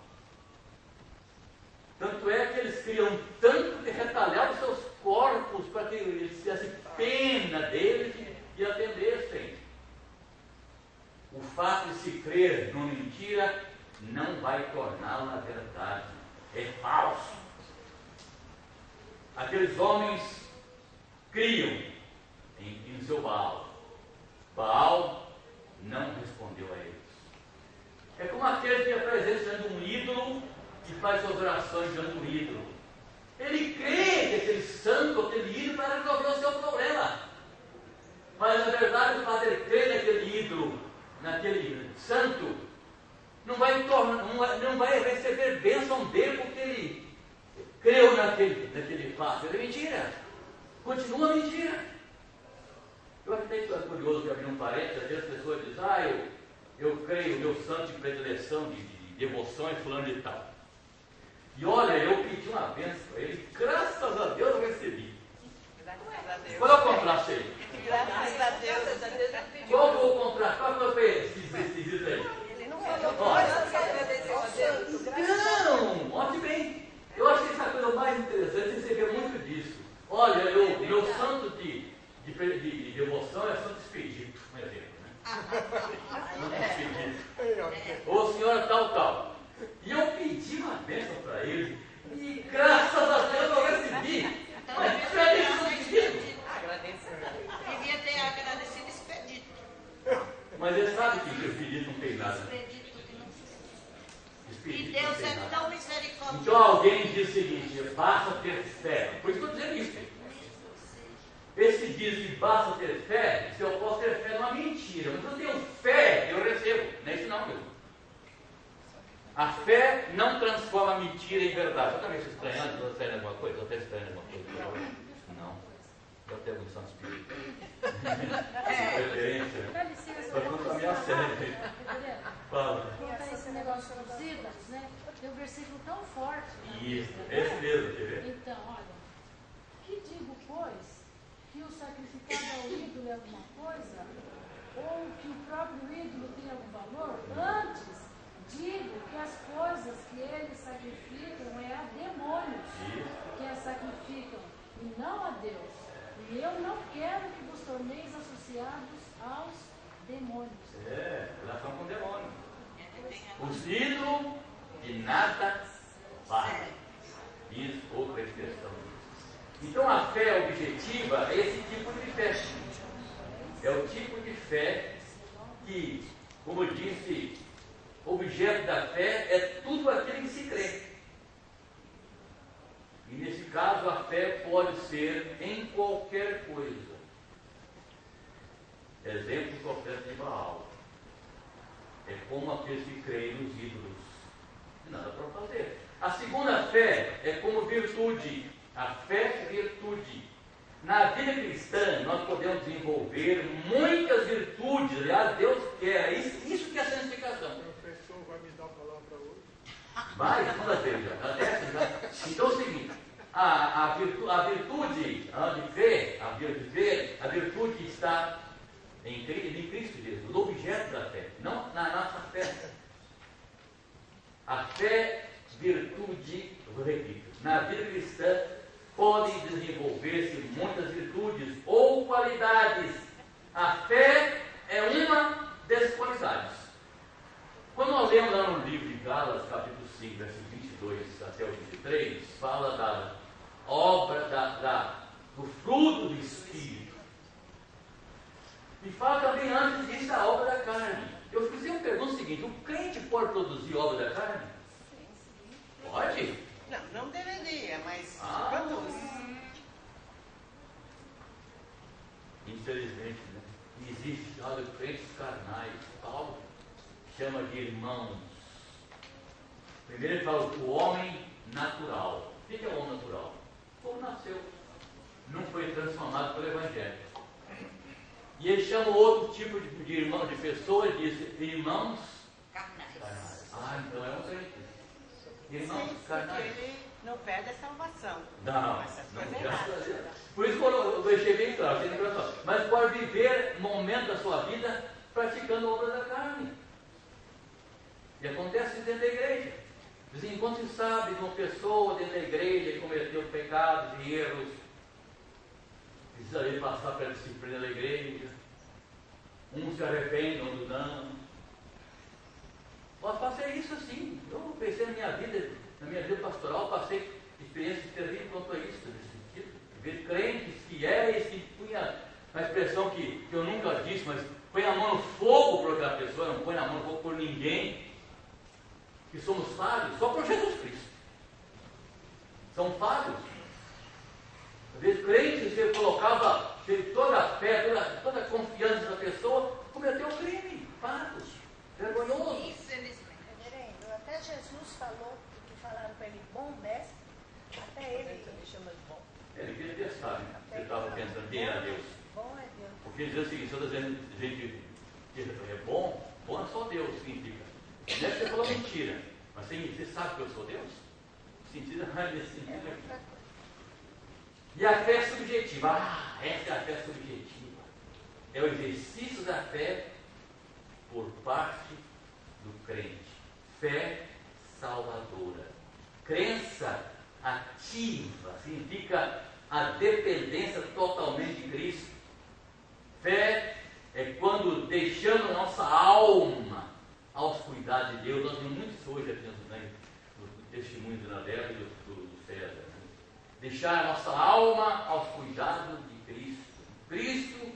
Tanto é que eles criam tanto que retalhavam seus corpos para que eles tivessem pena deles e atendessem. O fato de se crer numa mentira não vai torná-la verdade. É falso. Aqueles homens criam em seu Baal. Baal não respondeu a eles. É como aquele que apresenta diante de um ídolo e faz suas orações diante de um ídolo. Ele crê que aquele santo, aquele ídolo, vai resolver o seu problema. Mas na verdade o fato de ele crer naquele ídolo, naquele santo, não vai receber bênção dele porque ele creu naquele fato. É mentira. Continua mentira. Eu acho que é curioso que abrir um parênteses, às vezes as pessoas dizem, eu creio, meu santo de predileção, de devoção é fulano de tal. E olha, eu pedi uma bênção para ele, graças a Deus eu recebi. Qual é o contraste aí? Graças a Deus. Qual foi o contraste? Qual foi esse diz aí? Ele não falou Você agradeceu a Deus. Não, note bem. Eu acho que essa coisa mais interessante, você vê muito disso. Olha, meu santo de devoção é Santo Expedito, um exemplo, né? Santo Expedito. Ou senhora tal. E eu pedi uma bênção para ele, e graças a Deus eu recebi. Mas diferente do Santo Expedito. Devia ter agradecido Expedito. Mas ele sabe que o Expedito não tem nada. Expedito que não fez. E Expedito não Deus tem é nada. tão misericordioso. Então alguém diz o seguinte, basta ter fé. Por isso que eu estou dizendo isso. Esse diz que basta ter fé, se eu posso ter fé numa mentira. Mas eu tenho fé, eu recebo. Não é isso não, meu. A fé não transforma a mentira em verdade. Eu também estou estranhando, estou estranhando alguma coisa? Eu estou estranhando alguma coisa? Não. Eu tenho algum Santo Espírito. Referência. Dá licença, Estou junto com a minha série. Fala. Contar esse negócio dos ídolos, né? Tem um versículo tão forte. Isso, esse mesmo, quer ver? Então, olha. Que digo, pois, que o sacrificado ao ídolo é alguma coisa? Ou que o próprio ídolo tem algum valor? Antes, digo que as coisas que eles sacrificam é a demônios que as sacrificam, e não a Deus. E eu não quero que vos torneis associados aos demônios. Relação com o demônio. Os ídolos de nada valem. Isso, outra expressão. Então a fé objetiva é esse tipo de fé. É o tipo de fé que, como eu disse, o objeto da fé é tudo aquilo que se crê. E nesse caso a fé pode ser em qualquer coisa. Exemplo do profeta de Baal. É como aqueles que creem nos ídolos. Nada para fazer. A segunda fé é como virtude. A fé é virtude. Na vida cristã, nós podemos desenvolver muitas virtudes. Aliás, Deus quer. Isso que é a santificação. O professor vai me dar a palavra hoje. Vai, segunda vez já. Então é o seguinte: a virtude de fé, a virtude está em Cristo Jesus, no objeto da fé, não na nossa fé. A fé, virtude, vou repetir, na vida cristã podem desenvolver-se muitas virtudes ou qualidades. A fé é uma dessas qualidades. Quando nós lemos lá no livro de Gálatas, capítulo 5, versículos 22 até o 23, fala da obra, do fruto do Espírito. E fala também antes disso da obra da carne. Eu fiz uma pergunta seguinte: o crente pode produzir obra da carne? Pode? Não deveria, mas produz. Infelizmente, né? Existe, olha, crentes carnais. Paulo chama de irmãos. Primeiro ele fala o homem natural. O que é o homem natural? Como nasceu. Não foi transformado pelo Evangelho. E ele chama outro tipo de irmão, de pessoa, e diz irmãos carnais. Então é um crente. Irmãos carnais. Ele não perde a salvação. Não. Por isso que eu deixei bem claro. Mas pode viver momento da sua vida praticando a obra da carne. E acontece dentro da igreja. De vez em quando se sabe de uma pessoa dentro da igreja que cometeu pecados e erros, precisaria passar pela disciplina da igreja. Um se arrepende, outro não. Eu passei isso assim. Eu pensei na minha vida pastoral, passei experiências terríveis quanto a isso, nesse sentido. Ver crentes fiéis que punha uma expressão que eu nunca disse, mas põe a mão no fogo por aquela pessoa, não põe a mão no fogo por ninguém. Que somos falhos só por Jesus Cristo. São falhos. Às vezes crentes, você colocava toda a fé, toda a confiança da pessoa, cometeu crime, fatos, vergonhoso. Reverendo, até Jesus falou, que falaram para ele, bom mestre, até ele chama de bom. Ele queria testar, né? Ele estava pensando quem era Deus. Bom é Deus. Porque dizer o seguinte, se eu estou dizendo gente é bom é só Deus, significa. Não é que você falou mentira, mas você sabe que eu sou Deus? O sentido é nesse sentido aqui. E a fé subjetiva. Essa é a fé subjetiva. É o exercício da fé por parte do crente. Fé salvadora. Crença ativa significa a dependência totalmente de Cristo. Fé é quando deixamos a nossa alma aos cuidados de Deus. Nós vimos muito hoje aqui no testemunho do Nadel e do César. Né? Deixar a nossa alma aos cuidados de Cristo. Cristo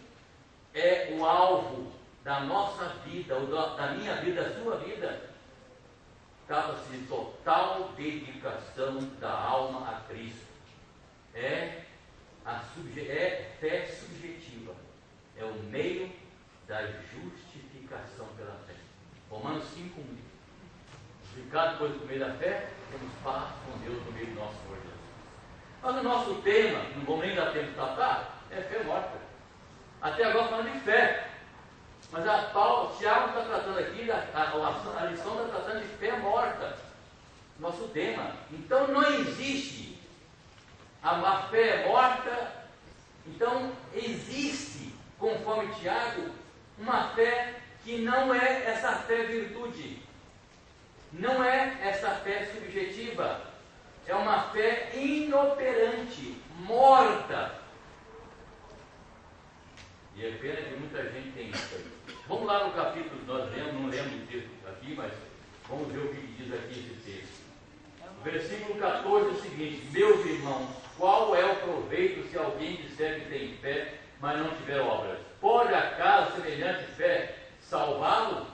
é o alvo da nossa vida, ou da minha vida, da sua vida. Trata-se de total dedicação da alma a Cristo. É fé subjetiva. É o meio da justificação pela fé. Romanos 5:1. Justificado, pois, por meio da fé, temos paz com Deus por meio do nosso Senhor Jesus. Mas o nosso tema, não vamos nem dar tempo de tratar, é fé morta. Até agora falando de fé. Mas Tiago está tratando aqui, a lição está tratando de fé morta. Nosso tema. Então não existe a fé morta. Então existe, conforme Tiago, uma fé que não é essa fé virtude. Não é essa fé subjetiva. É uma fé inoperante, morta. E é pena que muita gente tem isso aí. Vamos lá no capítulo, nós lemos, não lemos o texto aqui, mas vamos ver o que diz aqui esse texto. O versículo 14 é o seguinte: meus irmãos, qual é o proveito se alguém disser que tem fé, mas não tiver obras? Pode acaso semelhante fé salvá-lo?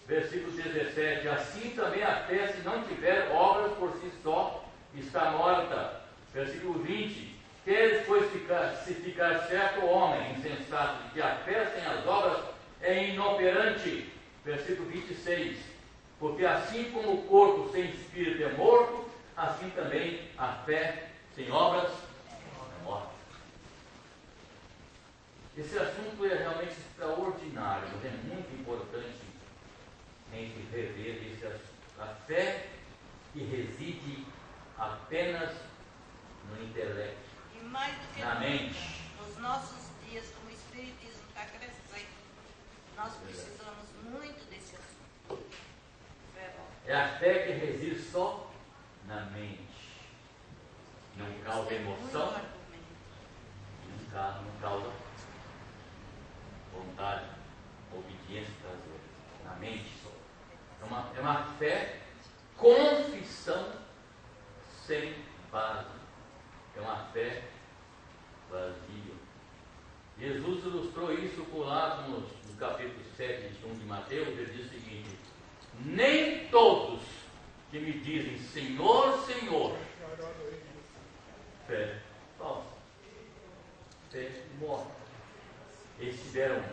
Versículo 17: assim também a fé, se não tiver obras por si só, está morta. Versículo 20: queres, pois, ficar certo o homem insensato de que a fé sem as obras é inoperante. Versículo 26: porque assim como o corpo sem espírito é morto, assim também a fé sem obras é morta. Esse assunto é realmente extraordinário, mas é muito importante a gente rever esse assunto. A fé que reside apenas no intelecto, E mais do que na mente. nos nossos dias, como o Espiritismo está crescendo, Nós precisamos muito desse assunto. É a fé que reside só na mente. Não causa emoção, não causa vontade, obediência prazer. Na mente só. É uma fé, confissão sem base. É uma fé vazia. Jesus ilustrou isso lá no capítulo 7, 21 de Mateus. Ele diz o seguinte: nem todos que me dizem Senhor, Senhor, fé falsa, fé morta. Eles tiveram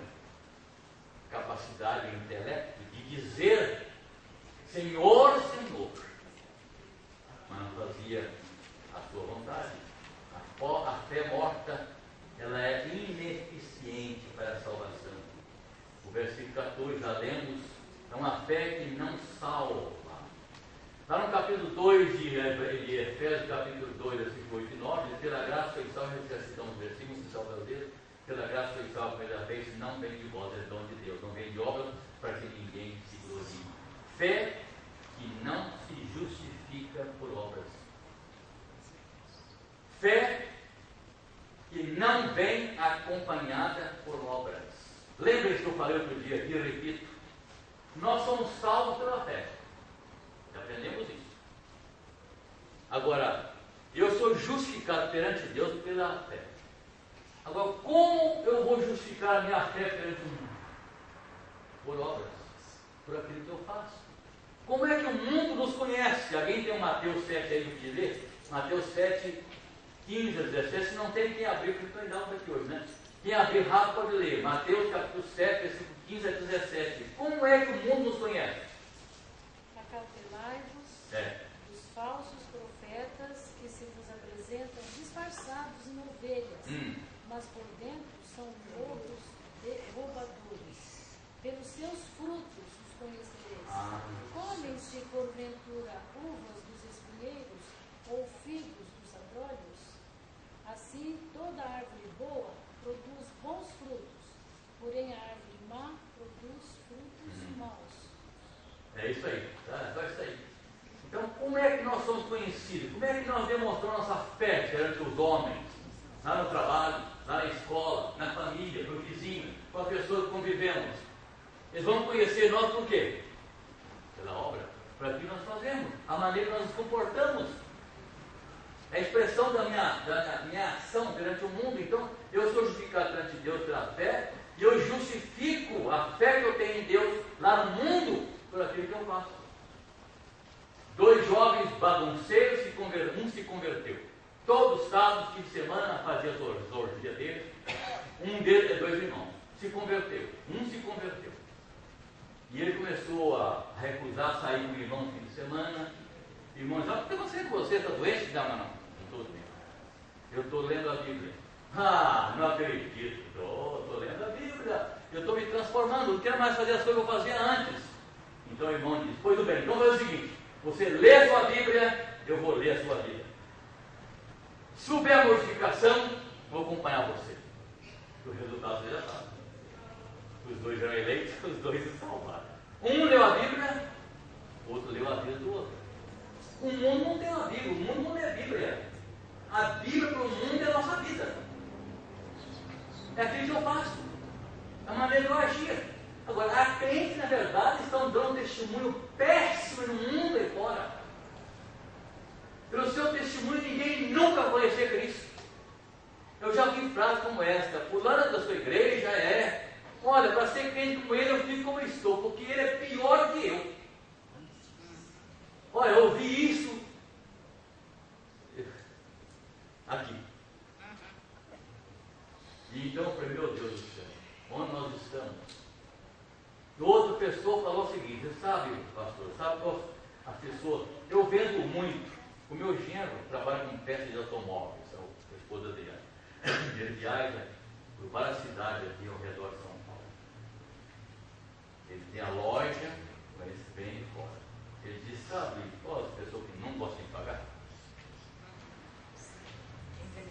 capacidade e intelecto de dizer Senhor, Senhor, mas não fazia a sua vontade. A fé morta, ela é ineficiente para a salvação. O versículo 14, já lemos, é uma fé que não salva. Lá no capítulo 2 de Efésios, capítulo 2, versículo 8 e 9, pela graça foi salvo, citamos versículos, pela graça foi salvo pela vez, não vem de vós, é dom de Deus, não vem de obras, para que ninguém se glorie. Fé que não se justifica por obras. Fé que não vem acompanhada por obras. Lembre-se que eu falei outro dia aqui, eu repito, nós somos salvos pela fé. Já aprendemos isso. Agora, eu sou justificado perante Deus pela fé. Agora, como eu vou justificar a minha fé perante o mundo? Por obras, por aquilo que eu faço. Como é que o mundo nos conhece? Alguém tem um Mateus 7 aí para dizer? Mateus 7, 15 a 17, se não tem quem abrir, porque estou em aula aqui hoje, né? Quem abrir rápido pode ler. Mateus capítulo 7, versículo 15 a 17. Como é que o mundo nos conhece? Acautelai-vos dos falsos profetas que se vos apresentam disfarçados em ovelhas, mas por dentro são lobos roubadores. Pelos seus frutos os conhecereis. Comem-se porventura uvas dos espinheiros ou figos dos abrolhos? Assim toda árvore boa produz bons frutos, porém a árvore má produz frutos maus. É isso aí, tá? É isso aí. Então, como é que nós somos conhecidos? Como é que nós demonstramos nossa fé perante os homens? Lá no trabalho, lá na escola, na família, no vizinho, com a pessoa que convivemos. Eles vão conhecer nós por quê? Pela obra, para que nós fazemos, a maneira que nós nos comportamos. É a expressão da minha ação perante o mundo. Então, eu sou justificado perante Deus pela fé, e eu justifico a fé que eu tenho em Deus lá no mundo por aquilo que eu faço. 2 jovens bagunceiros, um se converteu. Todo sábado, fim de semana, fazia as orgias deles. Um deles é 2 irmãos. Se converteu. Um se converteu. E ele começou a recusar sair com o irmão no fim de semana. O irmão disse: por que você está doente? Não estou doente. Eu estou lendo a Bíblia. Não acredito. Estou lendo a Bíblia. Eu estou me transformando. Não quero mais fazer as coisas que eu fazia antes. Então o irmão disse: pois tudo bem, então faz o seguinte: você lê a sua Bíblia, eu vou ler a sua Bíblia. Subir a mortificação, vou acompanhar você. O resultado você já sabe. Os 2 eram eleitos, os 2 se salvaram. Um leu a Bíblia, o outro leu a vida do outro. O mundo não tem uma Bíblia, o mundo não é Bíblia. A Bíblia para o mundo é a nossa vida. É aquilo que eu faço. É a maneira que eu agia. Agora, a crentes, na verdade, estão dando testemunho péssimo no mundo e fora. Pelo seu testemunho, ninguém nunca vai conhecer Cristo. Eu já vi frases como esta: fulano da sua igreja olha, para ser crente como ele, eu fico como eu estou, porque ele é pior que eu. Olha, eu ouvi isso aqui. E então eu falei: meu Deus do céu, onde nós estamos? E outra pessoa falou o seguinte: você sabe, pastor, as pessoas, eu vendo muito. O meu genro trabalha com peças de automóveis, a esposa dele. Ele viaja por várias cidades aqui ao redor de São Paulo. Ele tem a loja, mas ele vem de fora. Ele diz: sabe, as pessoas que não gostam de pagar.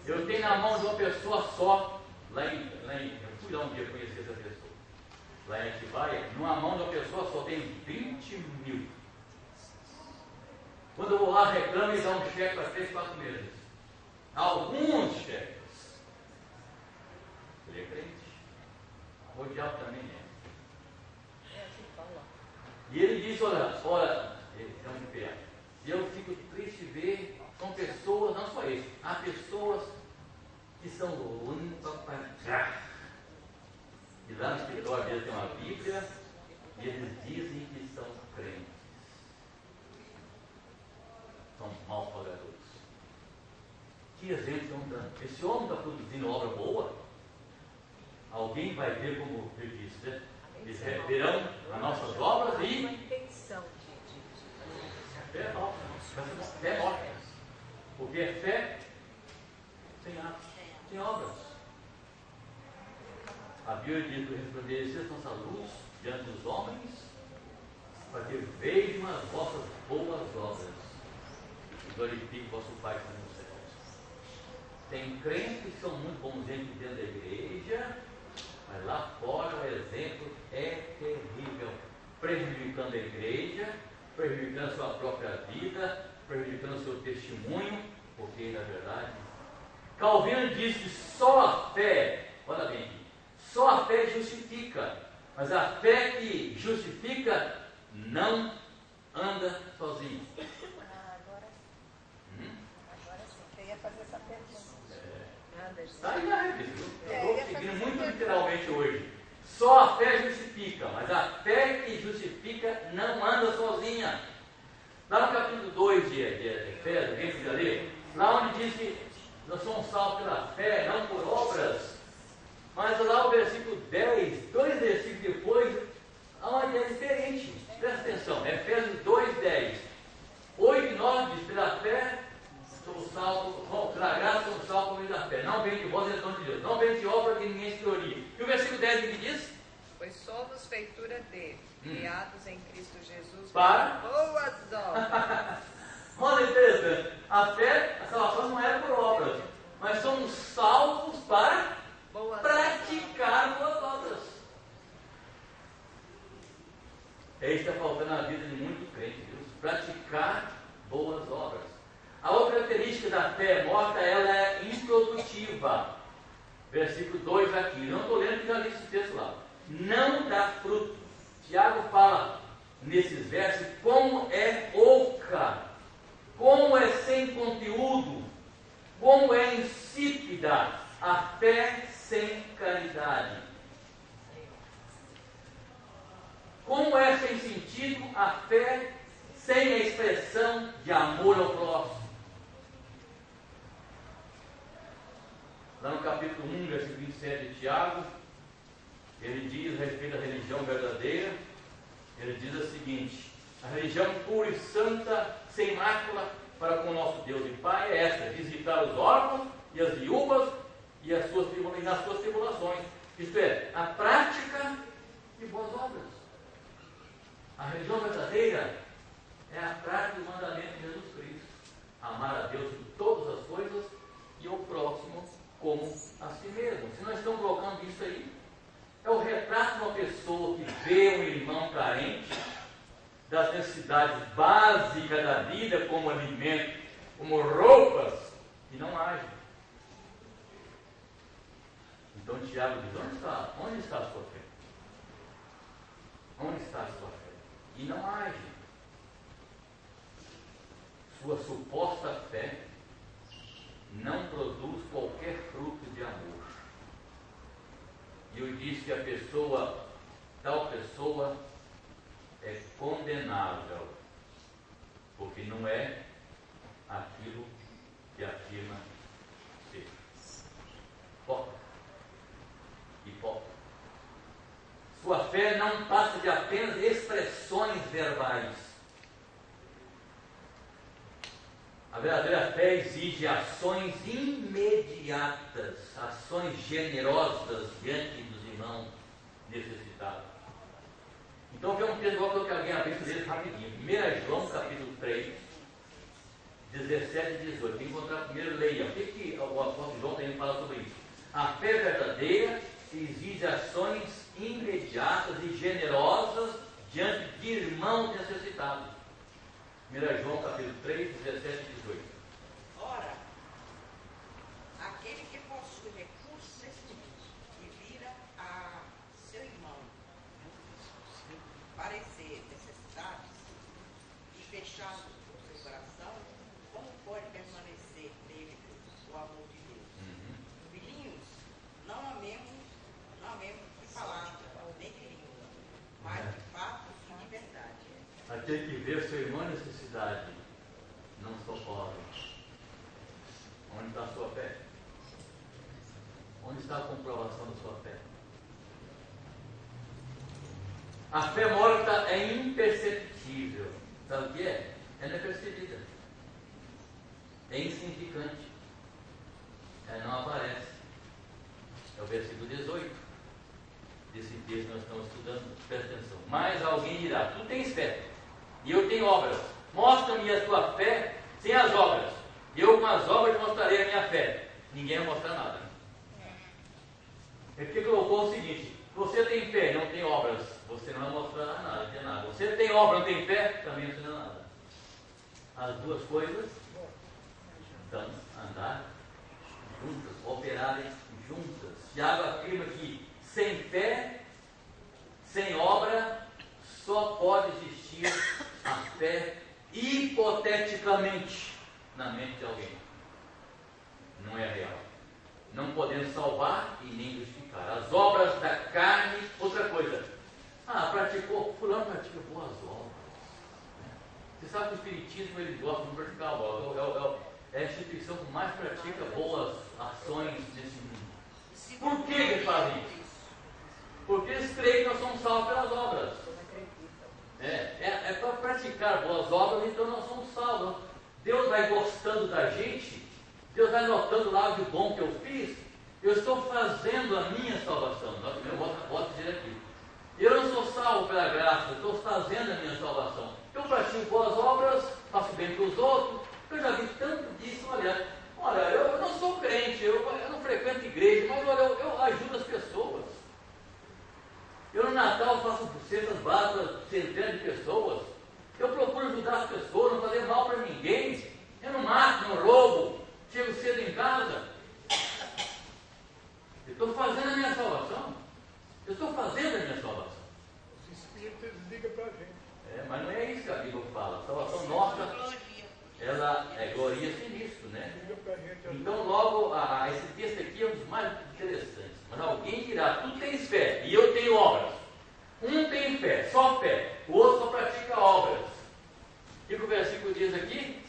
Eu tenho na mão de uma pessoa só, eu fui lá um dia conhecer essa pessoa. lá em Atibaia, numa mão da pessoa só tem 20 mil. Quando eu vou lá, reclamo e dá um cheque para 3, 4 meses. Alguns cheques. Ele é crente. O diabo também é. E ele diz, olha, ele é um pé. E eu fico triste ver, são pessoas, não só isso, há pessoas que são limpas para cá. E lá no escritório deles tem uma Bíblia, e eles dizem que são crentes. São mal pagadores. Que exemplo estão dando? Esse homem está produzindo obra boa. Alguém vai ver, como ele disse, né? Eles verão as nossas obras e fé nova. Fé morta. Porque é fé sem atos, sem obras. A Bíblia diz que resplandeceis nossa luz diante dos homens, para que vejam as vossas boas obras e glorifiquem vosso Pai que está nos céus. Tem crentes que são muito bons dentro da igreja, mas lá fora o exemplo é terrível, prejudicando a igreja, prejudicando a sua própria vida, prejudicando o seu testemunho, porque na verdade Calvino diz que só a fé, olha bem aqui, só a fé justifica, mas a fé que justifica não anda sozinha. Agora sim, eu ia fazer essa pergunta. Está aí na revista. Eu estou seguindo muito literalmente hoje. Só a fé justifica, mas a fé que justifica não anda sozinha. Lá no capítulo 2 de Efésios, alguém precisa ler? Lá onde diz que nós somos salvos pela fé, não por obras. Mas lá o versículo 10, 2 versículos depois, há uma ideia diferente. Presta atenção, Efésios 2, 10. 8 e 9 diz, pela fé somos salvos, pela graça somos salvos por meio da fé. Não vem de vós, é dom de Deus. Não vem de obra que ninguém se glorie. E o versículo 10 que diz? Pois somos feitura dele, criados em Cristo Jesus para boas obras. Olha, interessante. A fé, a salvação não é por obras, mas somos salvos para praticar boas obras. É isso que está faltando na vida de muito crente, viu? Praticar boas obras. A outra característica da fé morta, ela é improdutiva. Versículo 2 aqui. Não estou lendo que já li esse texto lá. Não dá fruto. Tiago fala nesses versos como é oca, como é sem conteúdo, como é insípida a fé sem caridade. Como é sem sentido a fé sem a expressão de amor ao próximo. Lá no capítulo 1, versículo 27 de Tiago, ele diz a respeito da religião verdadeira, ele diz o seguinte: a religião pura e santa, sem mácula, para com o nosso Deus e Pai é esta: visitar os órfãos e as viúvas e nas suas tribulações. Isto é, a prática de boas obras. A religião verdadeira é a prática do mandamento de Jesus Cristo: amar a Deus em todas as coisas e ao próximo como a si mesmo. Se nós estamos colocando isso aí, é o retrato de uma pessoa que vê um irmão carente das necessidades básicas da vida, como alimento, como roupas, e não age. Então Tiago diz: onde está a sua fé? Onde está a sua fé? E não age. Sua suposta fé não produz qualquer fruto de amor. E eu disse que a pessoa, tal pessoa, é condenável, porque não é aquilo que afirma ser. Hipócrita. Sua fé não passa de apenas expressões verbais. A verdadeira fé exige ações imediatas, ações generosas diante dos irmãos necessitados. Então, vem um texto que alguém abrisse dele rapidinho. 1 João, capítulo 3, 17 e 18. Quem encontrar primeiro, leia. O que o apóstolo João tem que falar sobre isso? A fé verdadeira exige ações imediatas e generosas diante de irmãos necessitados. 1 João capítulo 3, 17 e 18. Ora, aquele que possui recursos neste mundo e vira a seu irmão parecer necessitados e fechado o seu coração, como pode permanecer nele o amor de Deus? Filhinhos, não amemos de palavra, nem de língua, mas de fato e de verdade. Aquele que vê seu irmão em necessidade, não socorre. Onde está a sua fé? Onde está a comprovação da sua fé? A fé morta é imperceptível. Sabe o que é? Ela é percebida. É insignificante. Ela não aparece. É o versículo 18 desse texto que nós estamos estudando. Presta atenção. Mas alguém dirá: tu tens fé e eu tenho obras. Mostra-me a tua fé sem as obras. Eu com as obras mostrarei a minha fé. Ninguém vai mostrar nada. É porque colocou o seguinte: você tem fé, não tem obras, você não vai mostrar nada, não tem nada. Você tem obra, não tem fé, também não tem nada. As duas coisas estão andar juntas, operarem juntas. Tiago afirma que sem fé, sem obra, só pode existir a fé hipoteticamente na mente de alguém. Não é real. Não podemos salvar e nem justificar. As obras da carne, outra coisa. Fulano pratica boas obras. Você sabe que o Espiritismo, ele gosta de praticar obras. É a instituição que mais pratica boas ações nesse mundo. Por que eles fazem isso? Porque eles creem que nós somos salvos pelas obras. É para praticar boas obras, então nós somos salvos. Deus vai gostando da gente, Deus vai notando lá de bom que eu fiz, eu estou fazendo a minha salvação. Eu posso dizer aqui. Eu não sou salvo pela graça, eu estou fazendo a minha salvação. Eu pratico boas obras, faço bem para os outros. Eu já vi tanto disso, olha, eu não sou crente, eu não frequento igreja, mas olha, eu ajudo as pessoas. Eu no Natal faço cestas básicas para centenas de pessoas. Eu procuro ajudar as pessoas, não fazer mal para ninguém. Eu não mato, não roubo, chego cedo em casa. Eu estou fazendo a minha salvação. Eu estou fazendo a minha salvação. Os espíritos ligam para a gente. Mas não é isso que a Bíblia fala. A salvação nossa, ela gloria-se nisso, né? Liga para a gente. Então, logo, esse texto aqui é um dos mais interessantes. Mas alguém dirá: tu tens fé e eu tenho obras. Um tem fé, só fé. O outro só pratica obras. O que o versículo diz aqui?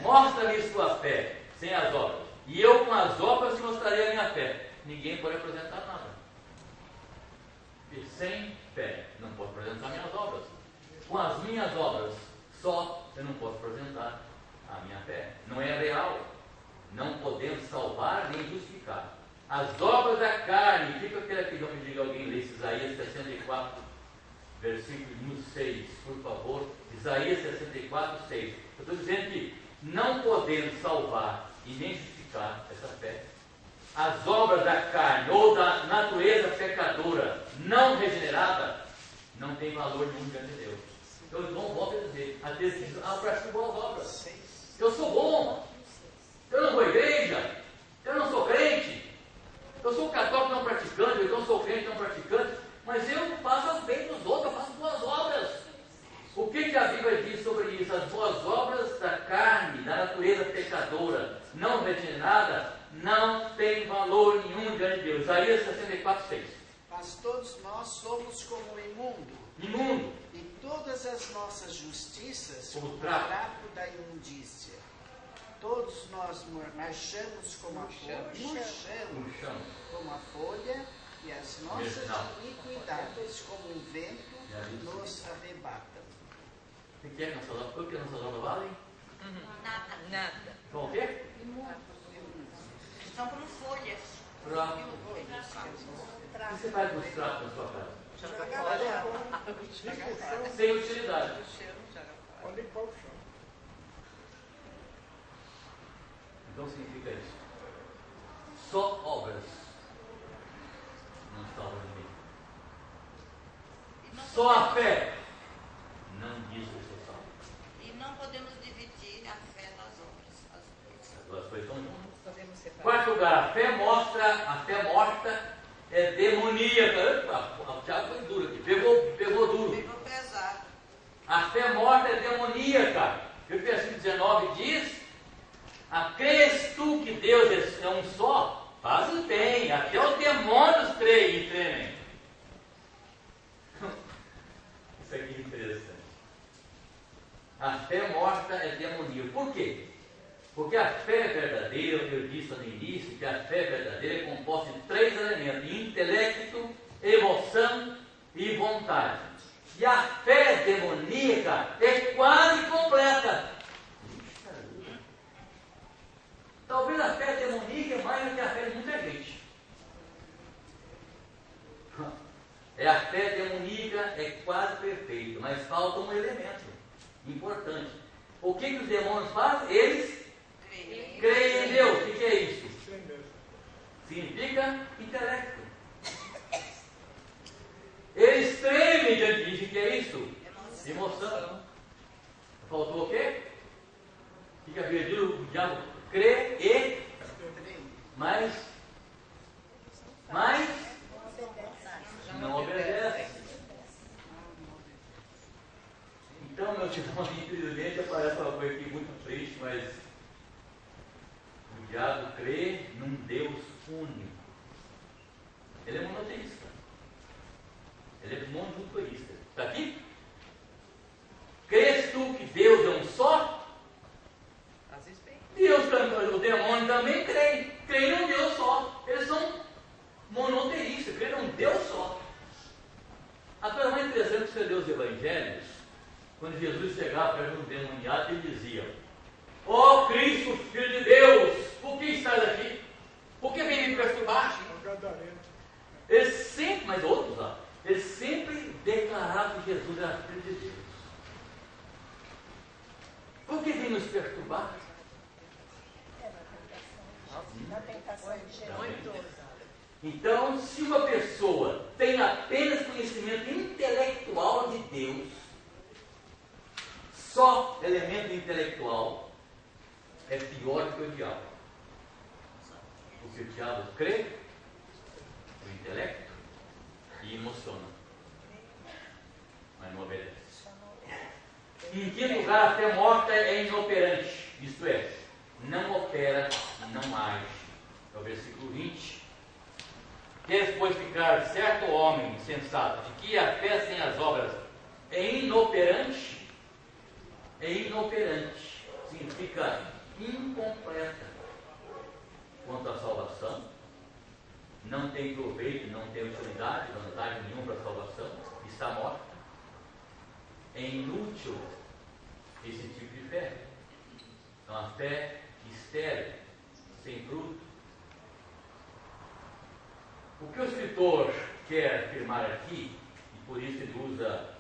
Mostra-me sua fé sem as obras. E eu com as obras te mostrarei a minha fé. Ninguém pode apresentar nada. E sem fé não posso apresentar minhas obras. Com as minhas obras só eu não posso apresentar a minha fé. Não é real. Não podemos salvar nem justificar. As obras da carne, fica aquele que eu pedir que alguém lesse Isaías 64, versículo 6, por favor. Isaías 64, 6. Eu estou dizendo que não podemos salvar e nem justificar essa fé. As obras da carne ou da natureza pecadora não regenerada não tem valor nenhum diante de Deus. Então, irmão, volta a dizer: a Deus diz: eu pratico boas obras. Eu sou bom. Eu não vou à igreja. Eu não sou crente. Eu sou católico não praticante. Eu não sou crente não praticante. Mas eu faço as bem dos outros. Eu faço boas obras. O que a Bíblia diz sobre isso? As boas obras da carne, da natureza pecadora, não regenerada, não tem valor nenhum diante de Deus. Isaías 64, 6. Mas todos nós somos como imundo. Imundo. E todas as nossas justiças Como como o trapo. trapo da imundícia. Todos nós marchamos como a folha, murchamos como a folha, e as nossas iniquidades, como o vento, nos arrebatam. O que é nossas obras? O que nossas obras valem? Nada. São o quê? São como folhas. Trapo. O que você faz com os trapos na sua casa? Sem utilidade. Pode limpar o chão. Então significa isso. Só obras não salvam Só a fé não diz que sou salvo. E não podemos dividir a fé das obras. As duas coisas estão juntas. Podemos separar. Quarto lugar, a fé morta é demoníaca. O Tiago foi duro aqui, pegou duro. Pegou pesado. A fé morta é demoníaca. O versículo 19 diz: crês tu que Deus é um só? Fazes bem, até os demônios creem e tremem. Isso aqui é interessante. A fé morta é demoníaca. Por quê? Porque a fé verdadeira, eu disse no início, que a fé verdadeira é composta de 3 elementos: intelecto, emoção e vontade. E a fé demoníaca é quase completa. Talvez a fé demoníaca é mais do que a fé de muita gente. A fé demoníaca é quase perfeita, mas falta um elemento importante. O que os demônios fazem? Eles creem em Deus. O que é isso? Significa intelecto. Eles tremem diante disso. O que é isso? Emoção. Faltou o quê? Fica perdido, o diabo crê e mas não obedece. Então, meus irmãos, infelizmente aparece uma coisa aqui muito triste, mas o diabo crê num Deus único. Ele é monoteísta. Ele é monoteísta. Está aqui? Crês tu que Deus é um só? Fazes bem. Deus, o demônio também crê num Deus só. Eles são monoteístas, creem num Deus só. A coisa mais interessante que você lê os evangelhos, quando Jesus chegava perto do demoniado, ele dizia: ó Cristo, Filho de Deus, por que estás aqui? Por que vem me perturbar? Eles sempre, mas outros lá, eles sempre declaravam que Jesus era Filho de Deus. Por que vem nos perturbar? Na tentação de Jesus. Muito ousado. Então, se uma pessoa tem apenas conhecimento intelectual de Deus, só elemento intelectual, é pior que o diabo. Porque o diabo crê no intelecto e emociona, mas não obedece. Em quinto lugar, a fé morta é inoperante, isto é, não opera, não age. É o versículo 20. Queres, pois, ficar certo homem sensato de que a fé sem as obras é inoperante? É inoperante, significa incompleta quanto à salvação, não tem proveito, não tem utilidade, vantagem nenhuma para a salvação, está morta. É inútil esse tipo de fé. É uma fé estéril, sem fruto. O que o escritor quer afirmar aqui, e por isso ele usa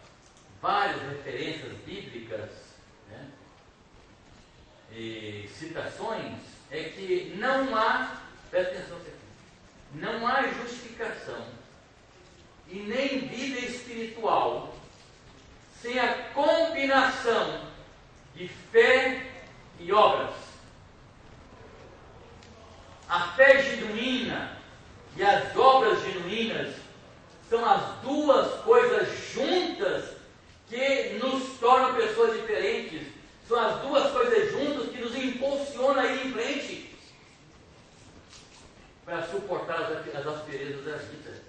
várias referências bíblicas, né, e citações, é que não há, presta atenção aqui, não há justificação e nem vida espiritual sem a combinação de fé e obras. A fé genuína e as obras genuínas são as duas coisas juntas que nos tornam pessoas diferentes. São as duas coisas juntas que nos impulsionam a ir em frente para suportar as asperezas da vida.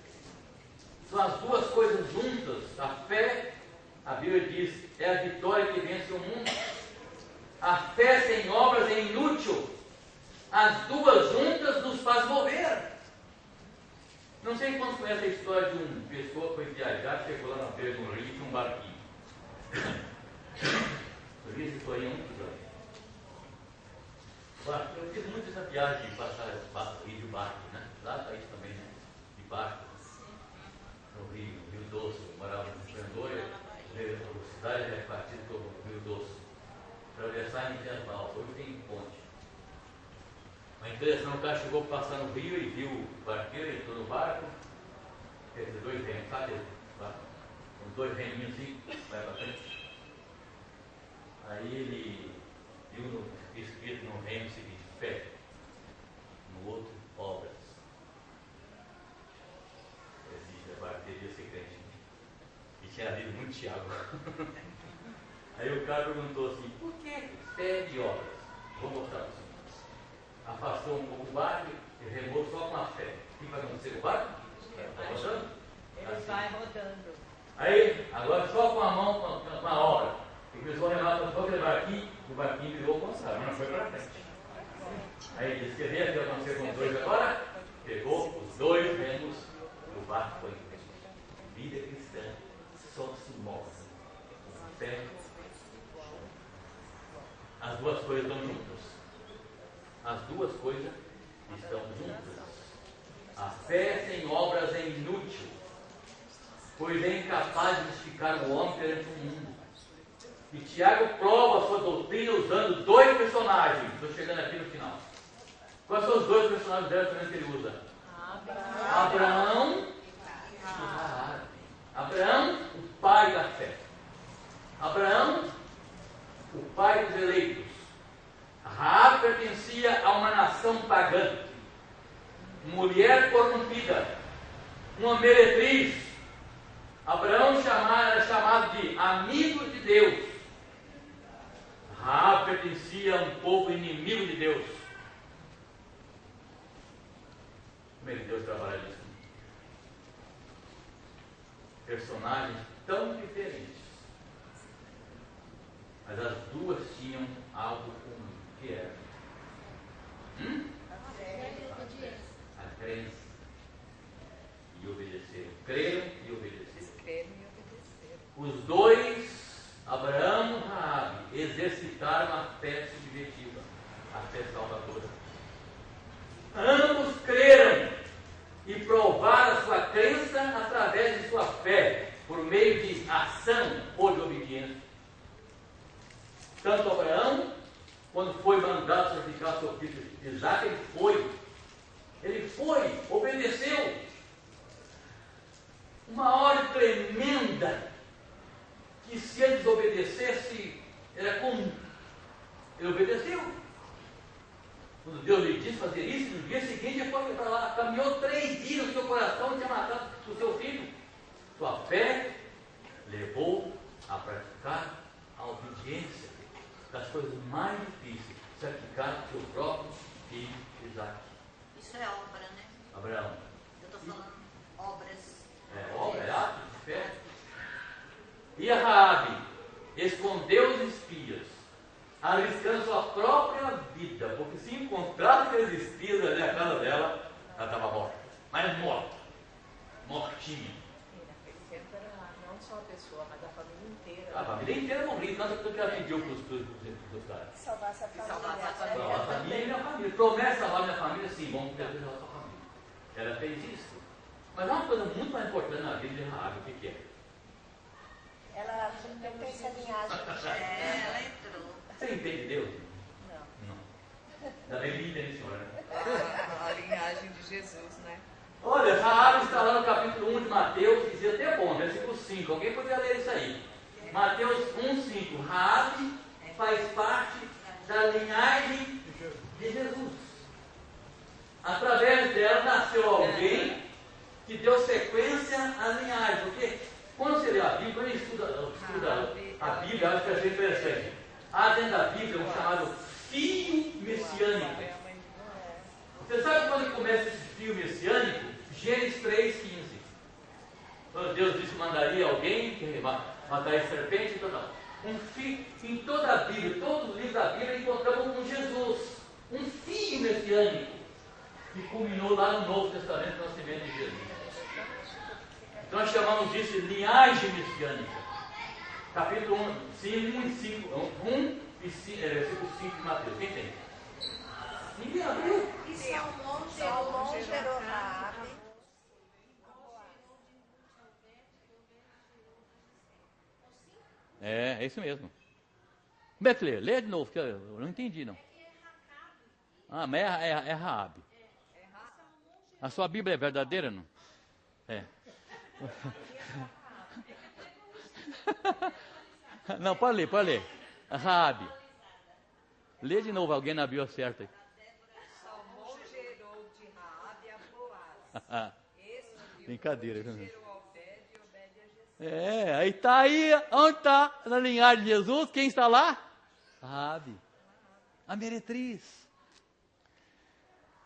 São as duas coisas juntas. A fé, a Bíblia diz, é a vitória que vence o mundo. A fé sem obras é inútil. As duas juntas nos faz mover. Não sei quantos conhecem a história de uma pessoa que foi viajar, chegou lá na beira do rio e tinha um barquinho. Eu vi essa história há muitos anos. Eu fiz muito essa viagem de passar rio de barco, né? Lá está isso também, né? De barco. No Rio Doce. Eu morava no Esplendor, a cidade é partida pelo Rio Doce. Atravessar em Interval, hoje tem ponte. Mas interessante, o cara chegou passando no rio e viu o barqueiro, entrou no barco, esses dois vêm, sabe? os dois reminhos assim, vai para frente. Aí ele viu no escrito no reino o seguinte: fé, no outro, obras. Existe, agora teria ser crente. E tinha lido muito Tiago. Aí o cara perguntou assim: por que fé de obras? Vou mostrar para você. Afastou um pouco o barco e remou só com a fé. O que vai acontecer com o barco? Está rodando? Ele Assim. vai rodando. Aí, agora só com a mão, com a obra. E começou a remar só aquele barquinho, o barquinho virou o contrário, mas não foi para frente. Aí disse: quer ver o que vai acontecer com os dois agora? Pegou os dois remos e o barco foi em frente. Vida cristã só se move com fé. As duas coisas estão juntas. As duas coisas estão juntas. A fé sem obras é inútil, pois é incapaz de justificar o homem perante o mundo. E Tiago prova a sua doutrina usando dois personagens. Estou chegando aqui no final. Quais são os dois personagens dela que ele usa? Abraão e Raabe. Abraão, o pai da fé. Abraão, o pai dos eleitos. Raabe pertencia a uma nação pagã, mulher corrompida, uma meretriz. Abraão era chamado de amigo de Deus. Raabe pertencia a um povo inimigo de Deus. Como é que Deus trabalha isso? Personagens tão diferentes, mas as duas tinham algo comum, que era a crença e obedeceram. Creram e obedeceram. Os dois, Abraão e Raabe, exercitaram a fé subjetiva, a fé salvadora. Ambos creram e provaram a sua crença através de sua fé, por meio de ação ou de obediência. Tanto Abraão, quando foi mandado sacrificar seu filho Isaac, ele foi, obedeceu. Uma ordem tremenda, que se ele desobedecesse, era comum. Ele obedeceu. Quando Deus lhe disse fazer isso, no dia seguinte ele foi para lá, caminhou 3 dias no seu coração e tinha matado o seu filho. Sua fé levou a praticar a obediência das coisas mais difíceis, sacrificar o seu próprio filho Isaac. Isso é obra, né? Abraão. Eu estou falando obras. Obra, é ato de fé. E a Raabe escondeu os espias, arriscando sua própria vida, porque se encontrasse aqueles espias ali na casa dela, ela estava morta. Mas morta. Mortinha. Não só a pessoa, mas a família inteira. A família inteira morria, tanto que ela pediu para os caras. Salvar essa Salvar a família e a família. Promessa salvar minha família, sim, vamos preservar a sua família. Ela fez isso. Mas há uma coisa muito mais importante na vida de Raabe, o que é? Ela pertence à linhagem. Ela entrou. Você entende Deus? Não. Da Bíblia, né, senhora? A linhagem de Jesus, né? Olha, Raabe está lá no capítulo 1 de Mateus, dizia até bom, versículo 5. Alguém poderia ler isso aí? Mateus 1,5. Raabe faz parte da linhagem de Jesus. Através dela nasceu alguém que deu sequência à linhagem. Porque quando você lê a Bíblia, quando estuda a Bíblia, acho que é interessante. Há dentro da Bíblia um chamado fio messiânico. Você sabe quando começa esse fio messiânico? Gênesis 3,15. Quando Deus disse que mandaria alguém que mataria a serpente e tal. Um fio, em toda a Bíblia, todos os livros da Bíblia, encontramos um Jesus. Um fio messiânico. Que culminou lá no Novo Testamento, no nascimento de Jesus. Então nós chamamos disso de linhagem messiânica. Capítulo 1 e 5. 1 e 5, versículo 5 de Mateus. Quem tem? Ninguém abriu. E Salmão gerou Raabe. É isso mesmo. Como é que lê? Lê de novo, que eu não entendi, não. Ah, mas é Raabe. A sua Bíblia é verdadeira, não? É. Não, pode ler, pode ler. Raabe. Lê de novo, alguém na Bíblia certa aí. Salmão gerou de Raabe a Boaz. Brincadeira. Gerou a Obed e Obed a Jessé. Aí está aí, onde está? Na linhagem de Jesus, quem está lá? Raabe, a meretriz.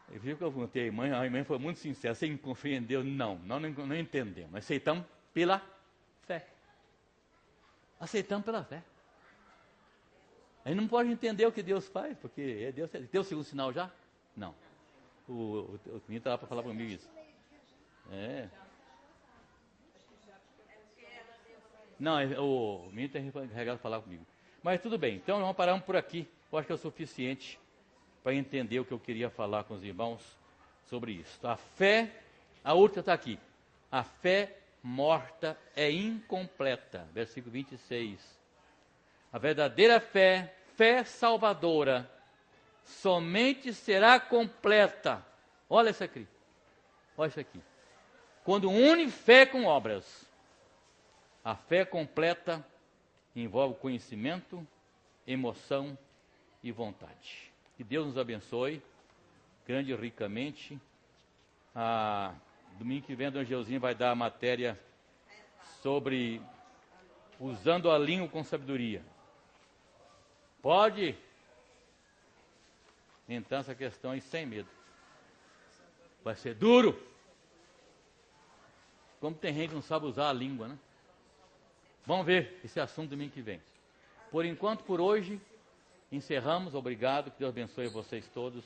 Eu vi que eu perguntei a mãe foi muito sincera, você me compreendeu? Não entendemos, aceitamos pela fé. Aceitamos pela fé. A gente não pode entender o que Deus faz, porque Deus deu o segundo sinal já? Não. O menino está lá para falar comigo isso. Não, o menino tem encarregado de falar comigo. Mas tudo bem, então vamos parar por aqui. Eu acho que é o suficiente para entender o que eu queria falar com os irmãos sobre isso. A fé, a outra está aqui. A fé morta é incompleta. Versículo 26. A verdadeira fé, fé salvadora, somente será completa. Olha isso aqui. Olha isso aqui. Quando une fé com obras. A fé completa envolve conhecimento, emoção e vontade. Que Deus nos abençoe, grande e ricamente. Domingo que vem, a Dona Geuzinha vai dar a matéria sobre usando a língua com sabedoria. Pode entrar nessa questão aí sem medo. Vai ser duro. Como tem gente que não sabe usar a língua, né? Vamos ver esse assunto domingo que vem. Por enquanto, por hoje, encerramos. Obrigado, que Deus abençoe vocês todos.